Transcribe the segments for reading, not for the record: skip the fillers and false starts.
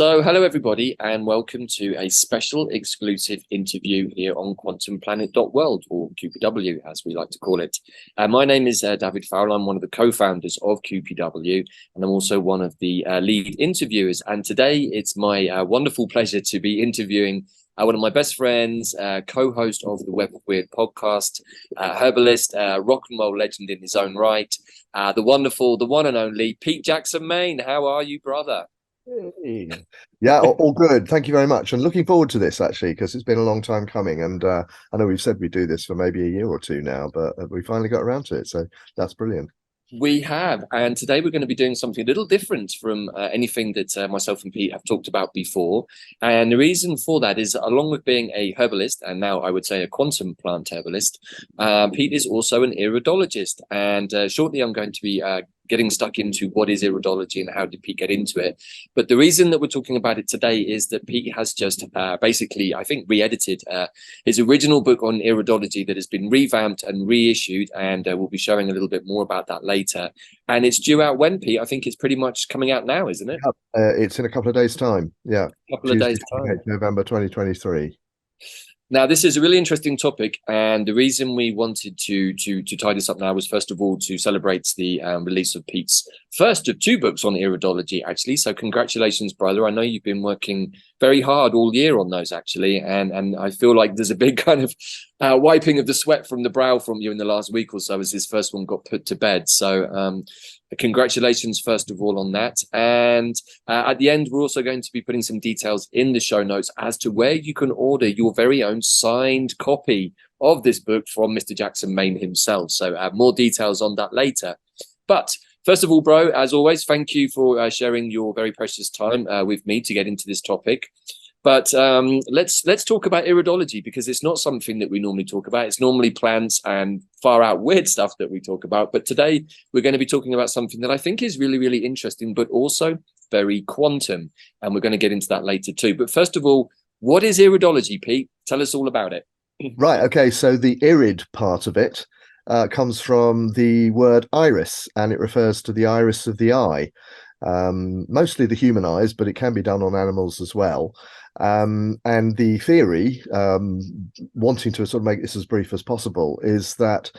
Hello everybody, and welcome to a special exclusive interview here on quantumplanet.world, or QPW as we like to call it. My name is Davyd Farrell. I'm one of the co-founders of QPW, and I'm also one of the lead interviewers. And today it's my wonderful pleasure to be interviewing one of my best friends, co-host of the Web of Weird podcast, Herbalist, rock and roll legend in his own right, the wonderful, the one and only Pete Jackson Main. How are you, brother? Hey. Yeah, all good. Thank you very much. And looking forward to this actually, because it's been a long time coming. And I know we've said we do this for maybe a year or two now, but we finally got around to it. So that's brilliant. We have, and today we're going to be doing something a little different from anything that myself and Pete have talked about before. And the reason for that is, along with being a herbalist, and now I would say a quantum plant herbalist, Pete is also an iridologist. And shortly I'm going to be getting stuck into what is iridology and how did Pete get into it. But the reason that we're talking about it today is that Pete has just basically, I think, re-edited his original book on iridology that has been revamped and reissued, and we'll be showing a little bit more about that later. And it's due out when, Pete? I think it's pretty much coming out now, isn't it? It's in a couple of days' time. Yeah, A couple of Tuesday, days' time. November 2023. Now, this is a really interesting topic, and the reason we wanted to tie this up now was, first of all, to celebrate the release of Pete's first of two books on iridology, actually. So congratulations, brother. I know you've been working very hard all year on those, actually, and I feel like there's a big kind of wiping of the sweat from the brow from you in the last week or so as his first one got put to bed. So congratulations, first of all, on that. And at the end, we're also going to be putting some details in the show notes as to where you can order your very own signed copy of this book from Mr. Jackson Main himself. So more details on that later. But first of all, bro, as always, thank you for sharing your very precious time with me to get into this topic. But let's talk about iridology, because it's not something that we normally talk about. It's normally plants and far out weird stuff that we talk about. But today we're going to be talking about something that I think is really, really interesting, but also very quantum. And we're going to get into that later too. But first of all, what is iridology, Pete? Tell us all about it. Right. Okay. So the irid part of it comes from the word iris, and it refers to the iris of the eye. Mostly the human eyes, but it can be done on animals as well. And the theory, wanting to sort of make this as brief as possible, is that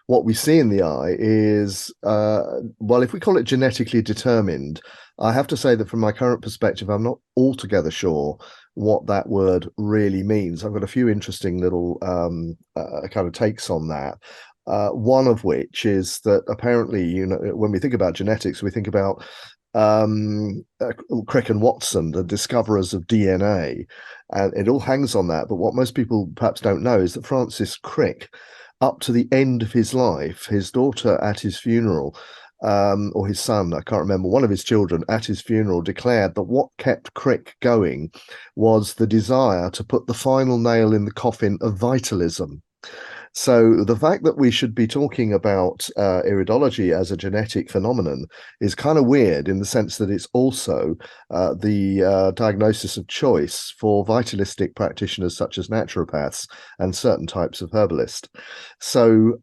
what we see in the eye is, well, if we call it genetically determined, I have to say that from my current perspective, I'm not altogether sure what that word really means. I've got a few interesting little kind of takes on that. One of which is that apparently, you know, when we think about genetics, we think about Crick and Watson, the discoverers of DNA, and it all hangs on that. But what most people perhaps don't know is that Francis Crick, up to the end of his life, his daughter at his funeral, or his son, I can't remember, one of his children at his funeral declared that what kept Crick going was the desire to put the final nail in the coffin of vitalism. So the fact that we should be talking about iridology as a genetic phenomenon is kind of weird, in the sense that it's also the diagnosis of choice for vitalistic practitioners such as naturopaths and certain types of herbalists. So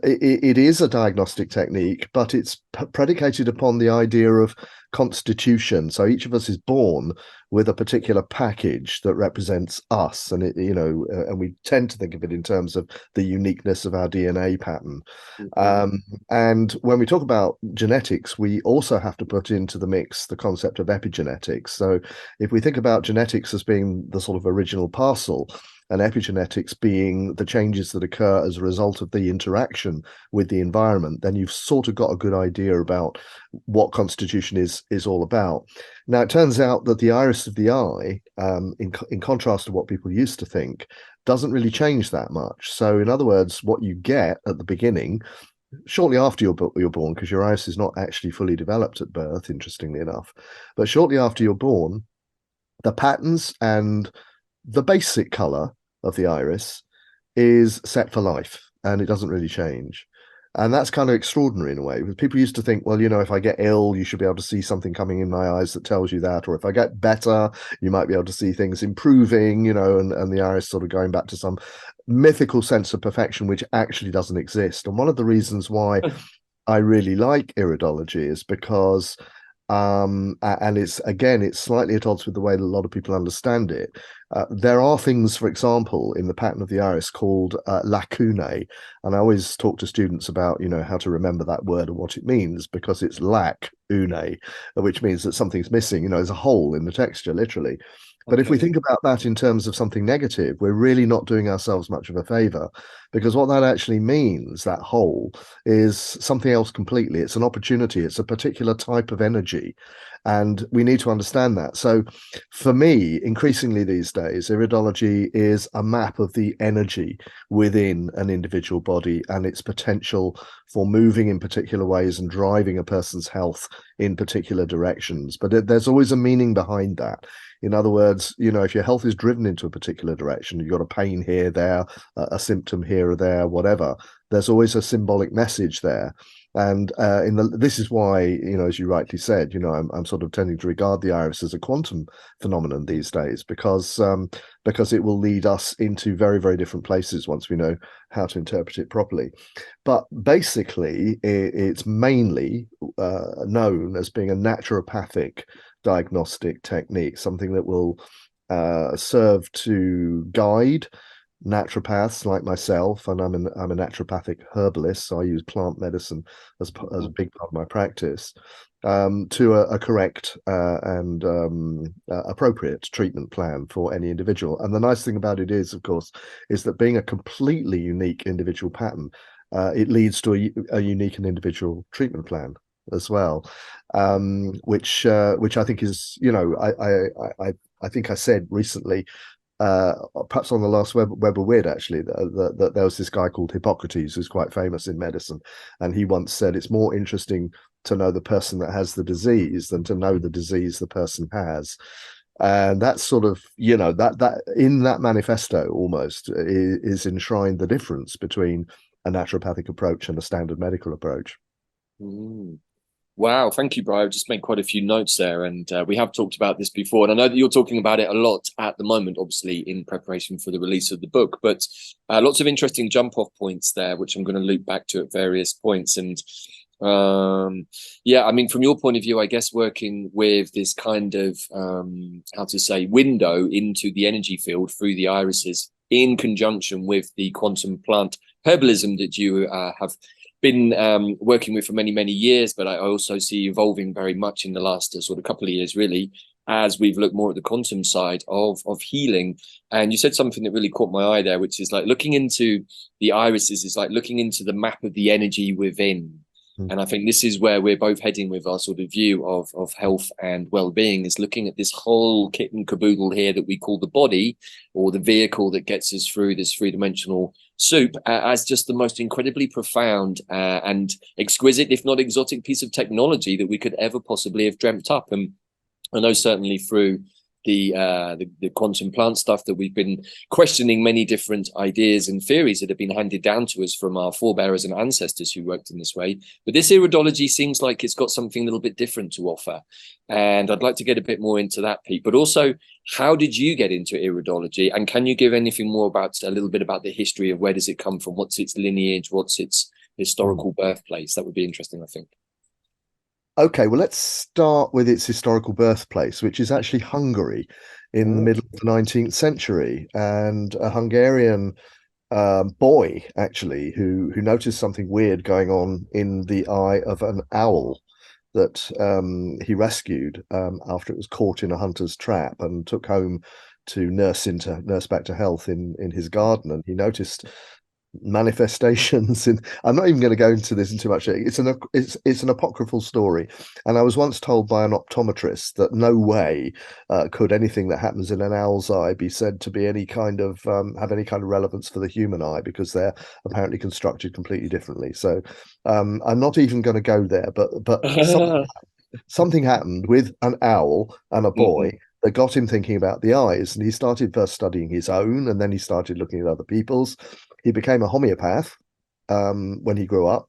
it is a diagnostic technique, but it's predicated upon the idea of constitution. So each of us is born with a particular package that represents us, and it, you know, and we tend to think of it in terms of the uniqueness of our DNA pattern. And when we talk about genetics, we also have to put into the mix the concept of epigenetics. So if we think about genetics as being the sort of original parcel, and epigenetics being the changes that occur as a result of the interaction with the environment, then you've sort of got a good idea about what constitution is all about. Now, it turns out that the iris of the eye, in contrast to what people used to think, doesn't really change that much. So in other words, what you get at the beginning, shortly after you're born, because your iris is not actually fully developed at birth, interestingly enough, but shortly after you're born, the patterns and the basic color of the iris is set for life, and it doesn't really change. And that's kind of extraordinary in a way, because people used to think, well, you know, if I get ill, you should be able to see something coming in my eyes that tells you that. Or if I get better, you might be able to see things improving, you know, and the iris sort of going back to some mythical sense of perfection, which actually doesn't exist. And one of the reasons why I really like iridology is because And it's slightly at odds with the way that a lot of people understand it. There are things, for example, in the pattern of the iris called lacunae, and I always talk to students about, how to remember that word and what it means, because it's lac une, which means that something's missing. There's a hole in the texture, literally. But if we Okay. think about that in terms of something negative, we're really not doing ourselves much of a favor, because what that actually means, that hole, is something else completely. It's an opportunity, it's a particular type of energy. And we need to understand that. So for me, increasingly these days, iridology is a map of the energy within an individual body and its potential for moving in particular ways and driving a person's health in particular directions. But there's always a meaning behind that. In other words, if your health is driven into a particular direction, you've got a pain here, there, a symptom here or there, whatever, there's always a symbolic message there. And this is why, as you rightly said, I'm sort of tending to regard the iris as a quantum phenomenon these days, because it will lead us into very, very different places once we know how to interpret it properly. But basically, it's mainly known as being a naturopathic diagnostic technique, something that will serve to guide naturopaths like myself, and I'm a naturopathic herbalist, so I use plant medicine as a big part of my practice, to a correct and appropriate treatment plan for any individual. And the nice thing about it is, of course, is that being a completely unique individual pattern, it leads to a unique and individual treatment plan as well, which I think is, I think I said recently, perhaps on the last Web of Weird, actually, that there was this guy called Hippocrates who's quite famous in medicine, and he once said it's more interesting to know the person that has the disease than to know the disease the person has. And that's sort of, that in that manifesto almost is enshrined the difference between a naturopathic approach and a standard medical approach. Mm. Wow, thank you, Brian. I've just made quite a few notes there, and we have talked about this before. And I know that you're talking about it a lot at the moment, obviously, in preparation for the release of the book. But lots of interesting jump-off points there, which I'm going to loop back to at various points. And yeah, I mean, from your point of view, I guess working with this kind of how to say window into the energy field through the irises, in conjunction with the quantum plant herbalism that you have been working with for many, many years, but I also see evolving very much in the last sort of couple of years, really, as we've looked more at the quantum side of healing. And you said something that really caught my eye there, which is like looking into the irises is like looking into the map of the energy within. And I think this is where we're both heading with our sort of view of health and well-being, is looking at this whole kit and caboodle here that we call the body, or the vehicle that gets us through this three-dimensional soup, as just the most incredibly profound and exquisite, if not exotic, piece of technology that we could ever possibly have dreamt up. And I know certainly through the quantum plant stuff that we've been questioning many different ideas and theories that have been handed down to us from our forebears and ancestors who worked in this way. But this iridology seems like it's got something a little bit different to offer. And I'd like to get a bit more into that, Pete. But also, how did you get into iridology? And can you give anything more about a little bit about the history of where does it come from? What's its lineage? What's its historical birthplace? That would be interesting, I think. Okay, well, let's start with its historical birthplace, which is actually Hungary in the middle of the 19th century. And a Hungarian boy, actually, who noticed something weird going on in the eye of an owl that he rescued after it was caught in a hunter's trap, and took home to nurse back to health in his garden. And he noticed manifestations in, I'm not even going to go into this in too much. It's an apocryphal story, and I was once told by an optometrist that no way could anything that happens in an owl's eye be said to be any kind of have any kind of relevance for the human eye, because they're apparently constructed completely differently. So I'm not even going to go there, but something happened with an owl and a boy that got him thinking about the eyes, and he started first studying his own, and then he started looking at other people's. He became a homeopath when he grew up,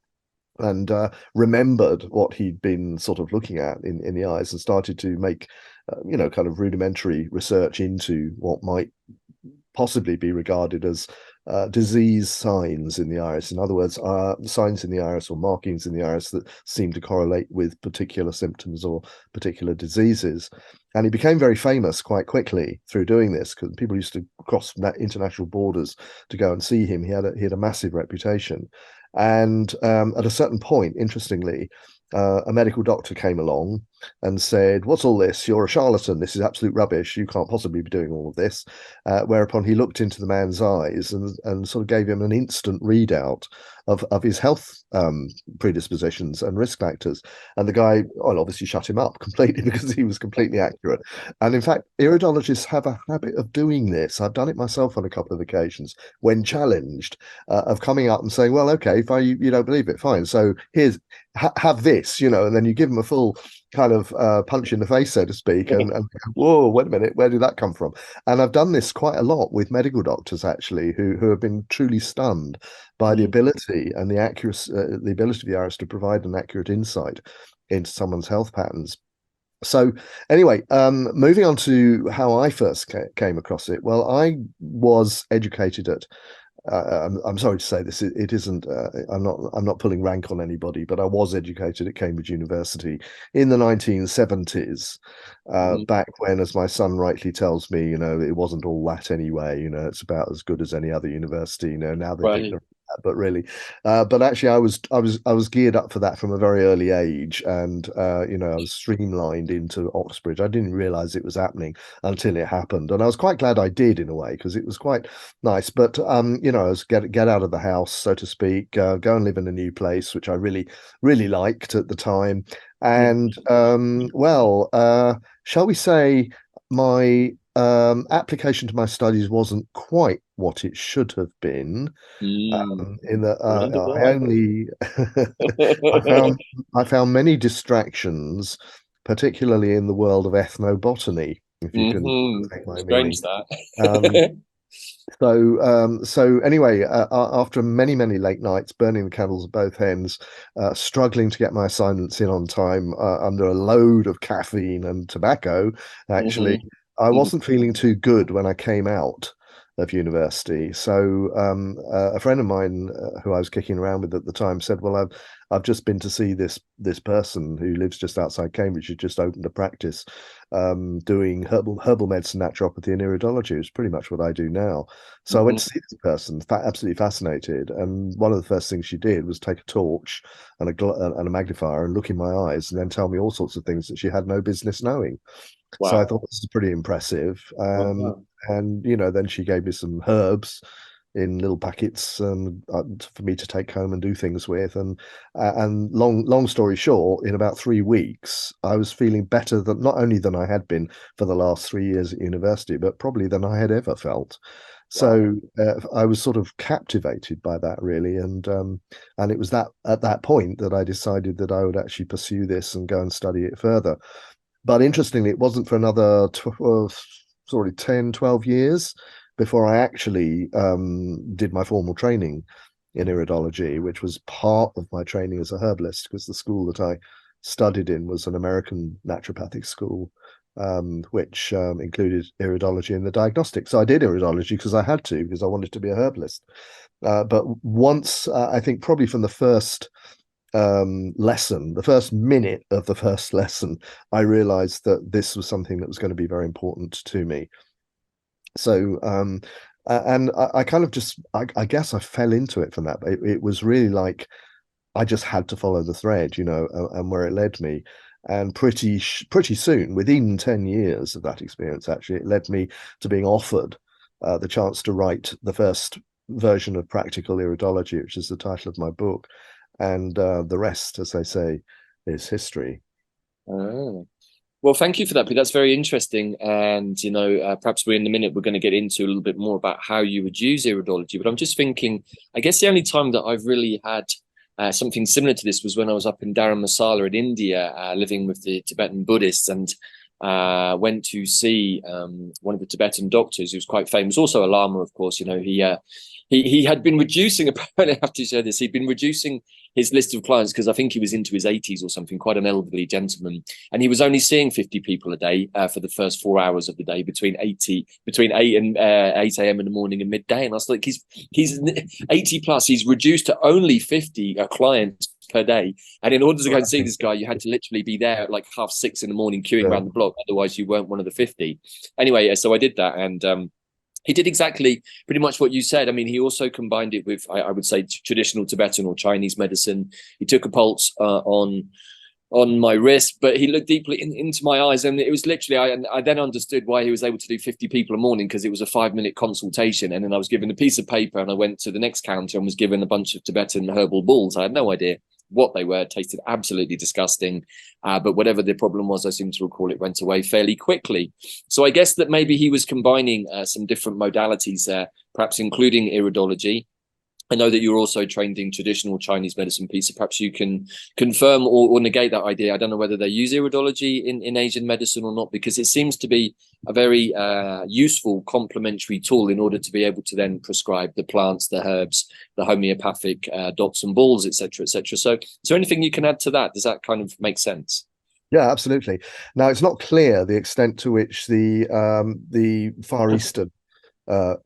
and remembered what he'd been sort of looking at in the eyes, and started to make kind of rudimentary research into what might possibly be regarded as disease signs in the iris. In other words, signs in the iris or markings in the iris that seem to correlate with particular symptoms or particular diseases. And he became very famous quite quickly through doing this, because people used to cross international borders to go and see him. He had a massive reputation. And at a certain point, interestingly, a medical doctor came along and said, "What's all this? You're a charlatan. This is absolute rubbish. You can't possibly be doing all of this." Whereupon he looked into the man's eyes and sort of gave him an instant readout of his health predispositions and risk factors. And the guy, well, obviously shut him up completely because he was completely accurate. And in fact, iridologists have a habit of doing this. I've done it myself on a couple of occasions when challenged, of coming up and saying, "Well, okay, if you don't believe it, fine. So here's have this, and then you give them a full kind of punch in the face, so to speak, and whoa, wait a minute, where did that come from?" And I've done this quite a lot with medical doctors, actually, who have been truly stunned by the ability and the accuracy, the ability of the iris to provide an accurate insight into someone's health patterns. So anyway, moving on to how I first came across it. Well, I was educated at I'm sorry to say this. It isn't. I'm not pulling rank on anybody, but I was educated at Cambridge University in the 1970s, back when, as my son rightly tells me, it wasn't all that anyway. It's about as good as any other university. Now they think they're but really, but actually, I was geared up for that from a very early age, and I was streamlined into Oxbridge. I didn't realize it was happening until it happened, and I was quite glad I did, in a way, because it was quite nice. But I was get out of the house, so to speak, go and live in a new place, which I really really liked at the time. And shall we say, my application to my studies wasn't quite what it should have been. In that I only I found many distractions, particularly in the world of ethnobotany, if you can take my meaning. So anyway, after many late nights, burning the candles at both ends, struggling to get my assignments in on time, under a load of caffeine and tobacco, actually, I wasn't feeling too good when I came out of university. So a friend of mine, who I was kicking around with at the time, said, "Well, I've just been to see this person who lives just outside Cambridge, who just opened a practice doing herbal medicine, naturopathy, and iridology." It's pretty much what I do now. So I went to see this person, absolutely fascinated. And one of the first things she did was take a torch and a magnifier and look in my eyes, and then tell me all sorts of things that she had no business knowing. Wow. So I thought this is pretty impressive. And then she gave me some herbs in little packets for me to take home and do things with. And long story short, in about 3 weeks, I was feeling better than not only than I had been for the last 3 years at university, but probably than I had ever felt. So I was sort of captivated by that, really, and it was that at that point that I decided that I would actually pursue this and go and study it further. But interestingly, it wasn't for another 10, 12 years before I actually did my formal training in iridology, which was part of my training as a herbalist, because the school that I studied in was an American naturopathic school, which included iridology and the diagnostic. So I did iridology because I had to, because I wanted to be a herbalist. But once, I think probably from the first lesson, the first minute of the first lesson, I realized that this was something that was going to be very important to me. So and I kind of just I guess I fell into it from that. It was really like I just had to follow the thread, and where it led me. And pretty soon, within 10 years of that experience, actually, it led me to being offered the chance to write the first version of Practical Iridology, which is the title of my book. And the rest, as they say, is history. Well, thank you for that, Pete. That's very interesting. And, perhaps in a minute, we're going to get into a little bit more about how you would use iridology. But I'm just thinking, I guess the only time that I've really had something similar to this was when I was up in Dharamsala in India, living with the Tibetan Buddhists. And went to see one of the Tibetan doctors who was quite famous, also a Lama, of course. He had been reducing, apparently I have to share this, he'd been reducing his list of clients because I think he was into his 80s or something, quite an elderly gentleman. And he was only seeing 50 people a day for the first 4 hours of the day between 8 and 8 a.m. in the morning and midday. And I was like, he's 80 plus, he's reduced to only 50 clients per day. And in order to go and see this guy, you had to literally be there at like 6:30 in the morning queuing around the block. Otherwise, you weren't one of the 50. Anyway, so I did that, and he did exactly pretty much what you said. I mean, he also combined it with, I would say, traditional Tibetan or Chinese medicine. He took a pulse on my wrist, but he looked deeply into my eyes, and it was literally, I then understood why he was able to do 50 people a morning, because it was a 5-minute consultation. And then I was given a piece of paper, and I went to the next counter and was given a bunch of Tibetan herbal balls. I had no idea what they were. It tasted absolutely disgusting, but whatever the problem was, I seem to recall it went away fairly quickly. So I guess that maybe he was combining some different modalities there, perhaps including iridology. I know that you're also trained in traditional Chinese medicine, Pete, so perhaps you can confirm or negate that idea. I don't know whether they use iridology in Asian medicine or not, because it seems to be a very useful complementary tool in order to be able to then prescribe the plants, the herbs, the homeopathic dots and balls, etc., etc. So is there anything you can add to that? Does that kind of make sense? Yeah, absolutely. Now, it's not clear the extent to which the Far Eastern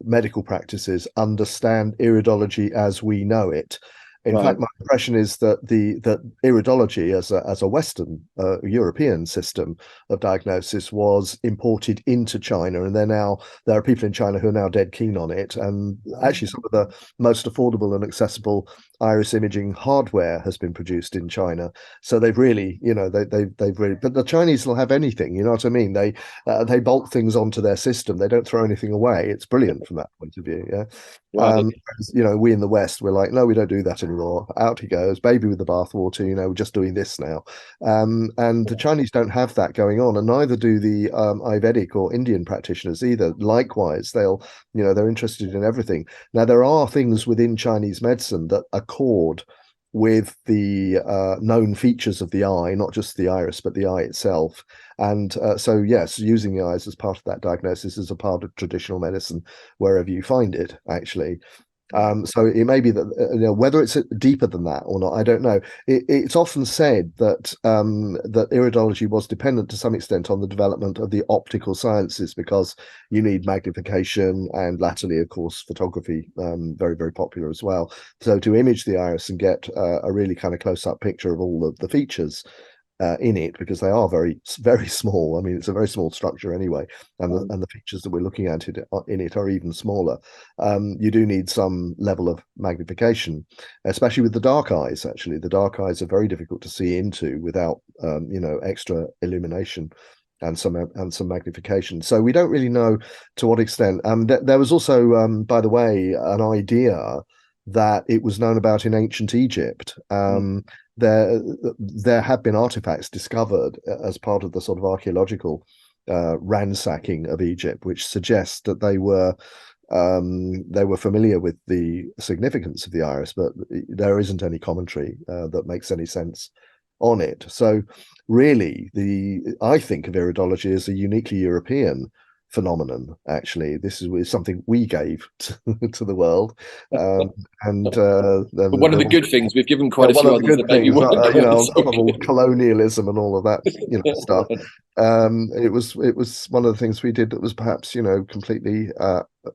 medical practices understand iridology as we know it. In fact, my impression is that that iridology as a Western European system of diagnosis was imported into China, and there are people in China who are now dead keen on it. And actually, some of the most affordable and accessible iris imaging hardware has been produced in China. So they've really, they've really. But the Chinese will have anything. You know what I mean? They bolt things onto their system. They don't throw anything away. It's brilliant from that point of view. Yeah. We in the West, we're like, no, we don't do that anymore. Out he goes, baby with the bathwater. We're just doing this now. And the Chinese don't have that going on, and neither do the Ayurvedic or Indian practitioners either. Likewise, they're interested in everything. Now, there are things within Chinese medicine that accord with the known features of the eye, not just the iris, but the eye itself. And so, yes, using the eyes as part of that diagnosis is a part of traditional medicine, wherever you find it, actually. So it may be that whether it's deeper than that or not, I don't know. It's often said that that iridology was dependent to some extent on the development of the optical sciences, because you need magnification, and latterly, of course, photography, very, very popular as well. So to image the iris and get a really kind of close-up picture of all of the features in it, because they are very, very small. I mean, it's a very small structure anyway, and the features that we're looking at in it are even smaller. You do need some level of magnification, especially with the dark eyes. Actually, the dark eyes are very difficult to see into without extra illumination and some magnification. So we don't really know to what extent. There was also, by the way, an idea that it was known about in ancient Egypt. There have been artifacts discovered as part of the sort of archaeological ransacking of Egypt, which suggests that they were familiar with the significance of the iris, but there isn't any commentary that makes any sense on it. So really, I think of iridology as a uniquely European phenomenon. Actually, this is something we gave to the world, and but one of the good things, we've given quite a few others that maybe on top of all colonialism and all of that stuff. It was one of the things we did that was perhaps completely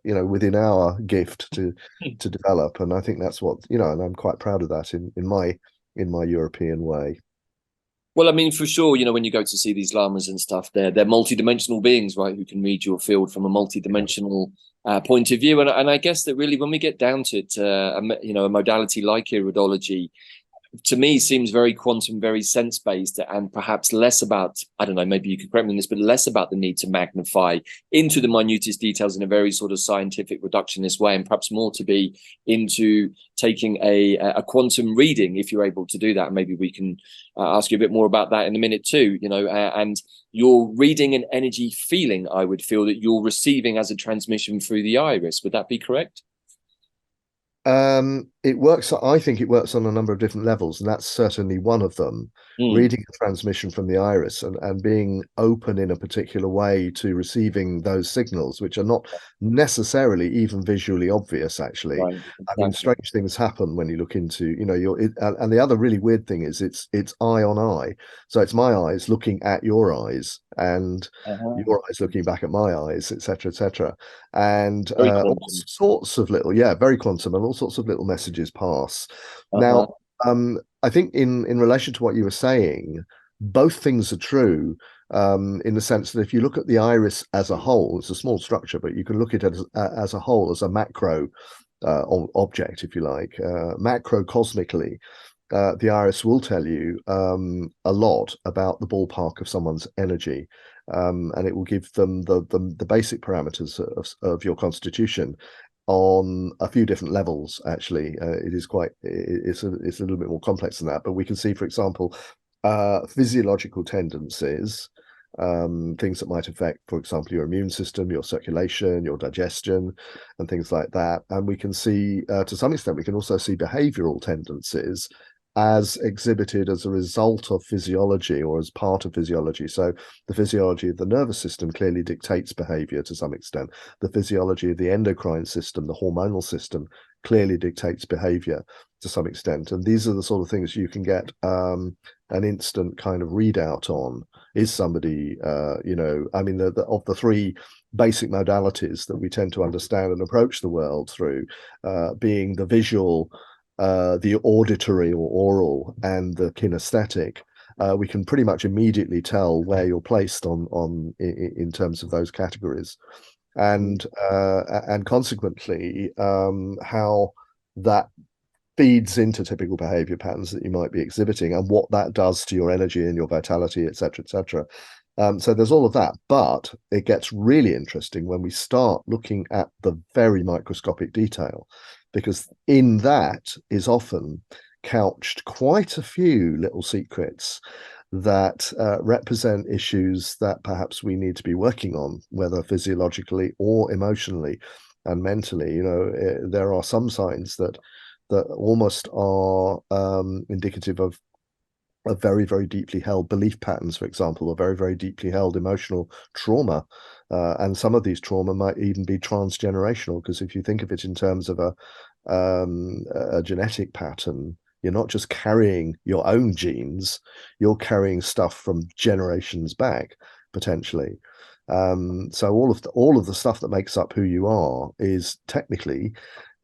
within our gift to develop, and I think that's what and I'm quite proud of that in my European way. Well, I mean, for sure, when you go to see these lamas and stuff, they're multidimensional beings, right, who can read your field from a multidimensional point of view. And I guess that really, when we get down to it, a modality like iridology, to me, seems very quantum, very sense-based, and perhaps less about, I don't know, maybe you could correct me on this, but less about the need to magnify into the minutest details in a very sort of scientific reductionist way, and perhaps more to be into taking a quantum reading, if you're able to do that. Maybe we can ask you a bit more about that in a minute too, and you're reading an energy feeling, I would feel, that you're receiving as a transmission through the iris. Would that be correct? It works. I think it works on a number of different levels, and that's certainly one of them. Mm, Reading a transmission from the iris and being open in a particular way to receiving those signals, which are not necessarily even visually obvious, actually. right, I mean, exactly. strange things happen when you look into, and the other really weird thing is it's eye on eye. So it's my eyes looking at your eyes and Uh-huh. your eyes looking back at my eyes, etc., etc. And Very all quantum. sorts of little, yeah, very quantum, and all sorts of little messages pass. Uh-huh. Now, I think in relation to what you were saying, both things are true. In the sense that if you look at the iris as a whole, it's a small structure, but you can look at it as a whole, as a macro object, if you like, macrocosmically. The iris will tell you a lot about the ballpark of someone's energy, and it will give them the basic parameters of your constitution on a few different levels. Actually, it is it's a little bit more complex than that. But we can see, for example, physiological tendencies, things that might affect, for example, your immune system, your circulation, your digestion, and things like that. And we can see, to some extent, we can also see behavioral tendencies as exhibited as a result of physiology or as part of physiology. So the physiology of the nervous system clearly dictates behavior to some extent. The physiology of the endocrine system, the hormonal system, clearly dictates behavior to some extent. And these are the sort of things you can get an instant kind of readout on. Is somebody, I mean, of the three basic modalities that we tend to understand and approach the world through, being the visual, the auditory or oral, and the kinesthetic, we can pretty much immediately tell where you're placed in terms of those categories, Mm. and consequently how that feeds into typical behavior patterns that you might be exhibiting and what that does to your energy and your vitality, etc., etc. So there's all of that, but it gets really interesting when we start looking at the very microscopic detail, because in that is often couched quite a few little secrets that represent issues that perhaps we need to be working on, whether physiologically or emotionally and mentally. There are some signs that almost are indicative of very, very deeply held belief patterns, for example, or very, very deeply held emotional trauma. And some of these trauma might even be transgenerational, because if you think of it in terms of a genetic pattern, you're not just carrying your own genes, you're carrying stuff from generations back, potentially. So all of the stuff that makes up who you are is technically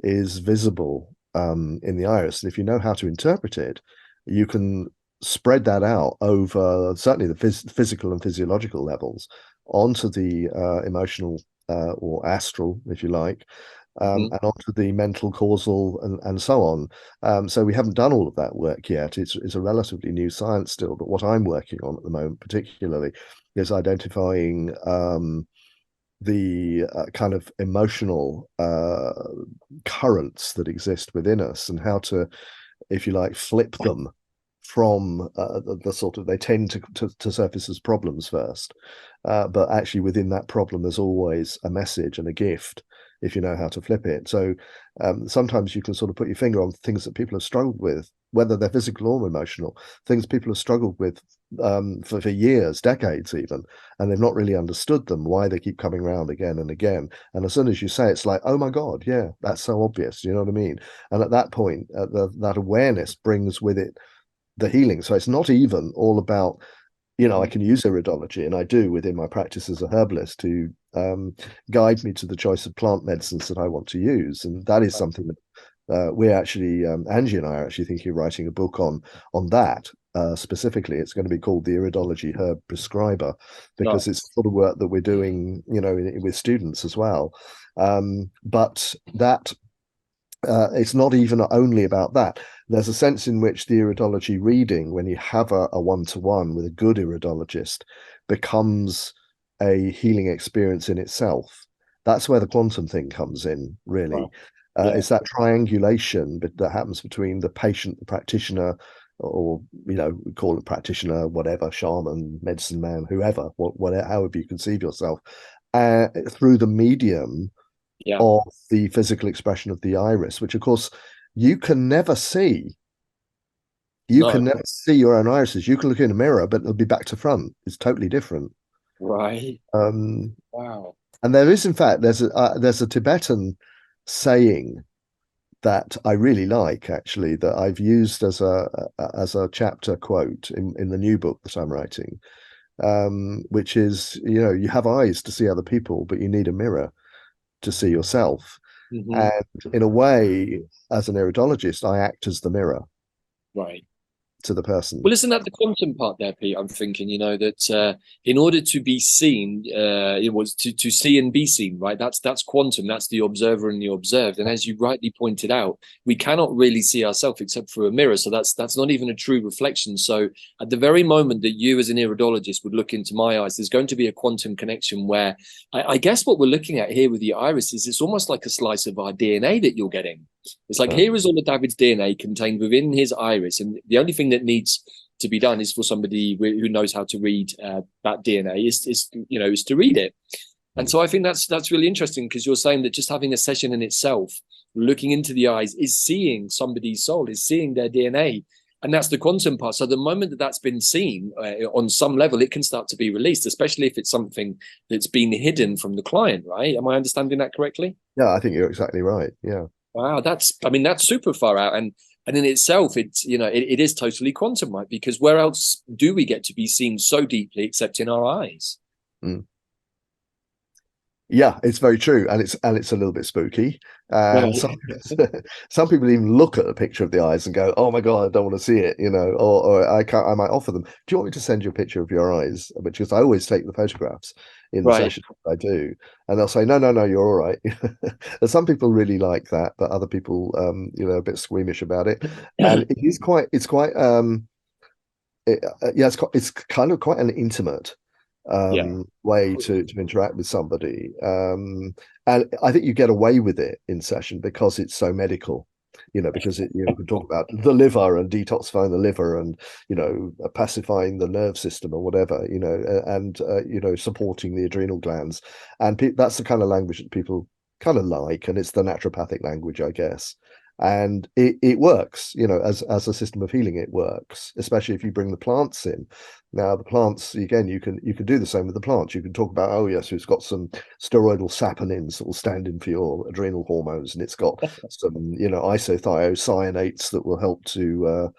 is visible in the iris. And if you know how to interpret it, you can spread that out over certainly the physical and physiological levels onto the emotional or astral, if you like, Mhm. and onto the mental, causal, and so on. So we haven't done all of that work yet. It's a relatively new science still, but what I'm working on at the moment, particularly, is identifying the kind of emotional currents that exist within us and how to, if you like, flip them from the sort of, they tend to surface as problems first, but actually within that problem there's always a message and a gift if you know how to flip it. So sometimes you can sort of put your finger on things that people have struggled with, whether they're physical or emotional, things people have struggled with for years, decades even, and they've not really understood them, why they keep coming around again and again. And as soon as you say, it's like, oh my God, yeah, that's so obvious. You know what I mean? And at that point, that awareness brings with it the healing. So it's not even all about, I can use iridology, and I do within my practice as a herbalist, to guide me to the choice of plant medicines that I want to use. And that is something that we're actually, Angie and I are actually thinking of writing a book on that. Specifically, it's going to be called the Iridology Herb Prescriber, because Nice. it's the sort of work that we're doing, with students as well. But that it's not even only about that. There's a sense in which the iridology reading, when you have a one-to-one with a good iridologist, becomes a healing experience in itself. That's where the quantum thing comes in, really. Wow. Yeah. It's that triangulation that happens between the patient, the practitioner, or we call it practitioner, whatever, shaman, medicine man, whoever, whatever, however you conceive yourself, through the medium Yeah. of the physical expression of the iris, which of course you can never see. You No. can never see your own irises. You can look in a mirror, but it'll be back to front. It's totally different. Right. Um, Wow. and there is, in fact, there's a Tibetan saying that I really like, actually, that I've used as a chapter quote in the new book that I'm writing, which is, you have eyes to see other people, but you need a mirror to see yourself. Hmm. And in a way, as an iridologist, I act as the mirror Right. to the Well, person. isn't that the quantum part there, Pete? I'm thinking, that in order to be seen, it was to see and be seen, right? That's quantum. That's the observer and the observed. And as you rightly pointed out, we cannot really see ourselves except through a mirror. So that's not even a true reflection. So at the very moment that you, as an iridologist, would look into my eyes, there's going to be a quantum connection where I guess what we're looking at here with the iris is it's almost like a slice of our DNA that you're getting. It's like, here is all of Davyd's DNA contained within his iris, and the only thing that needs to be done is for somebody who knows how to read that DNA is to read it. And so I think that's really interesting, because you're saying that just having a session in itself, looking into the eyes, is seeing somebody's soul, is seeing their DNA. And that's the quantum part. So the moment that that's been seen on some level, it can start to be released, especially if it's something that's been hidden from the client, right? Am I understanding that correctly? Yeah, I think you're exactly right. Yeah. Wow, that's super far out. And in itself, it is totally quantum, right? Because where else do we get to be seen so deeply except in our eyes? Mm. Yeah, it's very true, and it's a little bit spooky. And Right. some people even look at a picture of the eyes and go, "Oh my God, I don't want to see it," or I can't. I might offer them, "Do you want me to send you a picture of your eyes?" Because I always take the photographs in the Right. session I do, and they'll say, "No, no, no, you're all right." And some people really like that, but other people, a bit squeamish about it. And it's kind of quite an intimate Yeah. way to interact with somebody. And I think you get away with it in session because it's so medical, because you can talk about the liver and detoxifying the liver and, pacifying the nerve system or whatever, and, supporting the adrenal glands. And that's the kind of language that people kind of like, and it's the naturopathic language, I guess. And it works, as a system of healing, it works, especially if you bring the plants in. Now, the plants, again, you can do the same with the plants. You can talk about, oh yes, it's got some steroidal saponins that will stand in for your adrenal hormones, and it's got some, isothiocyanates that will help to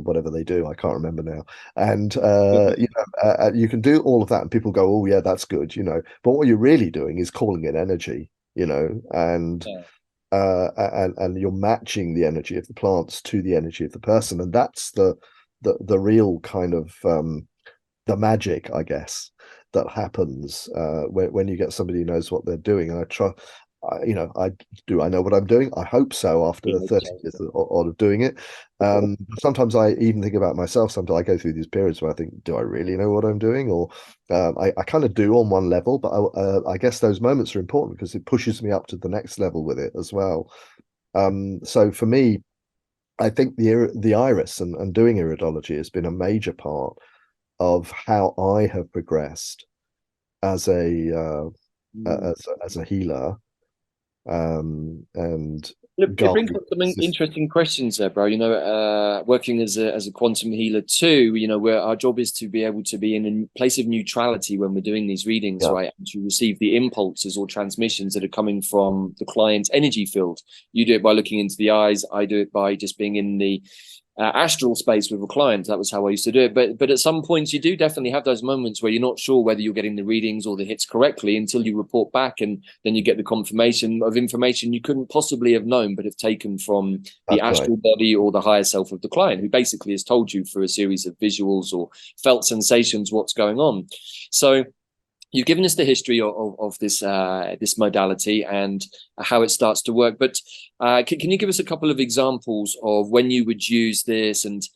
whatever they do, I can't remember now. And you can do all of that, and people go, oh yeah, that's good, But what you're really doing is calling in energy, and Yeah. and you're matching the energy of the plants to the energy of the person, and that's the real kind of the magic, I guess, that happens when you get somebody who knows what they're doing. And I know what I'm doing. I hope so after 30 years of doing it. Sometimes I even think about myself. Sometimes I go through these periods where I think, do I really know what I'm doing? Or I kind of do on one level, but I guess those moments are important because it pushes me up to the next level with it as well. So for me, I think the iris and doing iridology has been a major part of how I have progressed as Mm. as a healer, and It brings guide. up some interesting questions there, bro. Working as a quantum healer too, where our job is to be able to be in a place of neutrality when we're doing these readings, Yeah, right? And to receive the impulses or transmissions that are coming from the client's energy field. You do it by looking into the eyes. I do it by just being in the astral space with a client. That was how I used to do it. But at some points, you do definitely have those moments where you're not sure whether you're getting the readings or the hits correctly until you report back, and then you get the confirmation of information you couldn't possibly have known, but have taken from the that's right. astral body or the higher self of the client, who basically has told you through a series of visuals or felt sensations what's going on. So you've given us the history of this modality and how it starts to work, but can you give us a couple of examples of when you would use this, and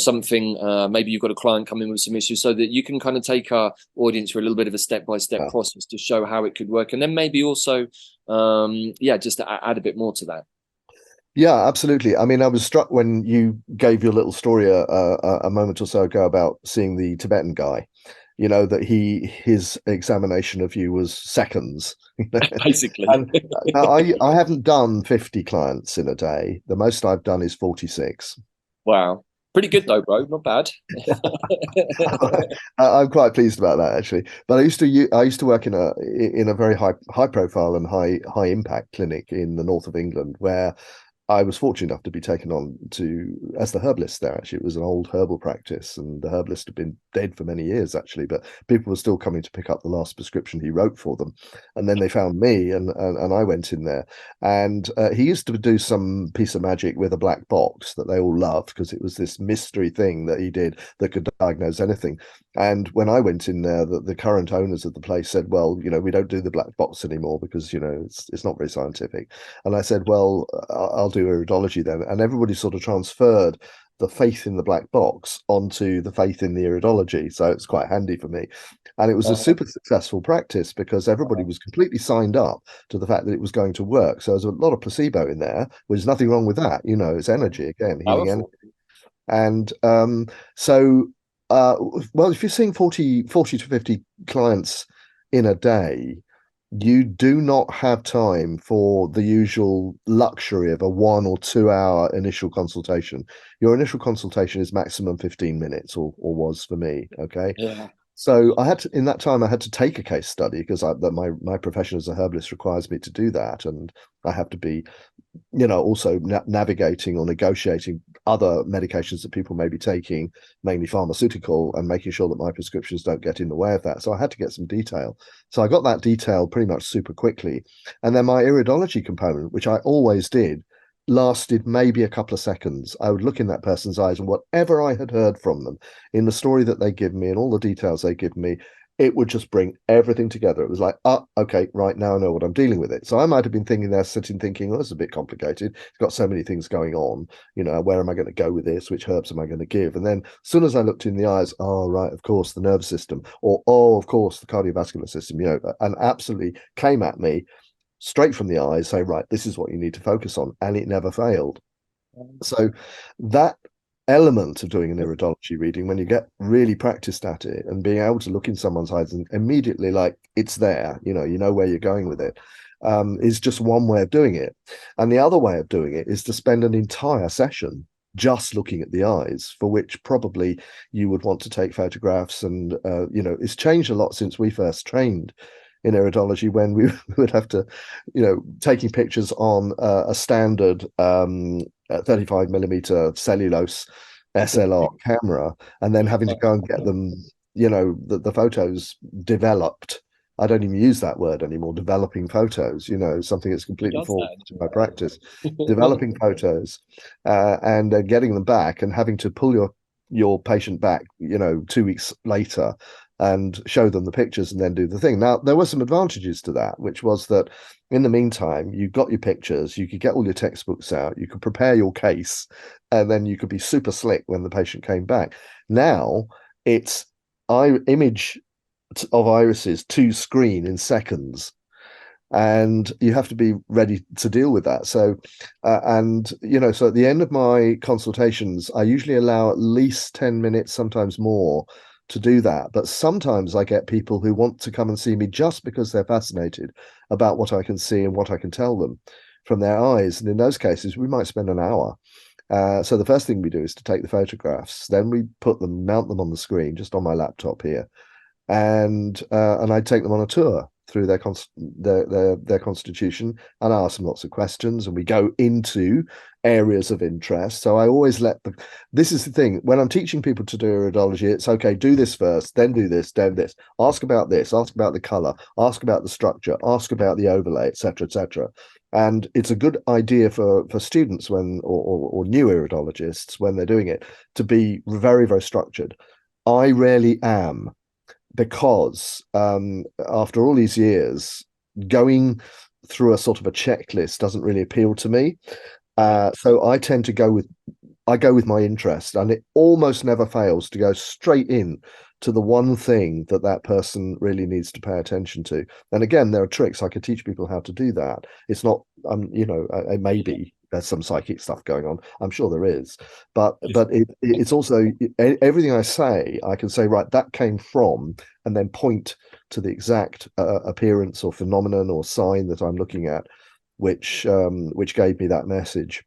something, maybe you've got a client coming with some issues, so that you can kind of take our audience through a little bit of a step-by-step Yeah. process to show how it could work, and then maybe also just to add a bit more to that. Yeah, absolutely. I mean, I was struck when you gave your little story a moment or so ago about seeing the Tibetan guy. that his examination of you was seconds. Basically. And I haven't done 50 clients in a day. The most I've done is 46. Wow. Pretty good though, bro. Not bad. I'm quite pleased about that actually. But I used to work in a very high profile and high impact clinic in the north of England, where I was fortunate enough to be taken on as the herbalist there. Actually, it was an old herbal practice, and the herbalist had been dead for many years, actually, but people were still coming to pick up the last prescription he wrote for them. And then they found me, and I went in there. And he used to do some piece of magic with a black box that they all loved, because it was this mystery thing that he did that could diagnose anything. And when I went in there, the current owners of the place said, well, we don't do the black box anymore because, it's not very scientific. And I said, well, I'll do iridology then. And everybody sort of transferred the faith in the black box onto the faith in the iridology. So it's quite handy for me. And it was a super successful practice because everybody was completely signed up to the fact that it was going to work. So there's a lot of placebo in there. There's nothing wrong with that. It's energy, again, healing energy. And well, if you're seeing 40 to 50 clients in a day, you do not have time for the usual luxury of a 1 or 2 hour initial consultation. Your initial consultation is maximum 15 minutes, or was for me. Okay. Yeah. So in that time, I had to take a case study because my profession as a herbalist requires me to do that. And I have to be, also navigating or negotiating other medications that people may be taking, mainly pharmaceutical, and making sure that my prescriptions don't get in the way of that. So I had to get some detail. So I got that detail pretty much super quickly. And then my iridology component, which I always did, lasted maybe a couple of seconds. I would look in that person's eyes, and whatever I had heard from them in the story that they give me and all the details they give me, it would just bring everything together. It was like, okay, right, now I know what I'm dealing with it. So I might have been sitting thinking, oh, this is a bit complicated. It's got so many things going on. Where am I going to go with this? Which herbs am I going to give? And then as soon as I looked in the eyes, oh, right, of course, the nervous system, or, oh, of course, the cardiovascular system, and absolutely came at me straight from the eyes, say, right, this is what you need to focus on. And it never failed. So that element of doing an iridology reading, when you get really practiced at it and being able to look in someone's eyes and immediately, like, it's there, you know where you're going with it, is just one way of doing it. And the other way of doing it is to spend an entire session just looking at the eyes, for which probably you would want to take photographs. And it's changed a lot since we first trained in iridology, when we would have to, taking pictures on a standard 35mm cellulose SLR camera, and then having to go and get them, the photos developed. I don't even use that word anymore, developing photos, something that's completely foreign to my practice. Developing photos and getting them back, and having to pull your patient back, 2 weeks later, and show them the pictures and then do the thing. Now, there were some advantages to that, which was that in the meantime, you got your pictures, you could get all your textbooks out, you could prepare your case, and then you could be super slick when the patient came back. Now, it's image of irises to screen in seconds. And you have to be ready to deal with that. So, so at the end of my consultations, I usually allow at least 10 minutes, sometimes more, to do that. But sometimes I get people who want to come and see me just because they're fascinated about what I can see and what I can tell them from their eyes. And in those cases, we might spend an hour. So the first thing we do is to take the photographs. Then we mount them on the screen, just on my laptop here. And I take them on a tour through their constitution, and I ask them lots of questions, and we go into areas of interest. So I always this is the thing, when I'm teaching people to do iridology, it's okay, do this first, then do this, then this, ask about this, ask about the color, ask about the structure, ask about the overlay, etc., etc. And it's a good idea for students or new iridologists, when they're doing it, to be very, very structured. I rarely am, because after all these years, going through a sort of a checklist doesn't really appeal to me. So I tend to go with my interest, and it almost never fails to go straight in to the one thing that person really needs to pay attention to. And again, there are tricks. I could teach people how to do that. It's not, it may be, there's some psychic stuff going on. I'm sure there is, but it's also everything I say, I can say, right, that came from, and then point to the exact appearance or phenomenon or sign that I'm looking at, which gave me that message.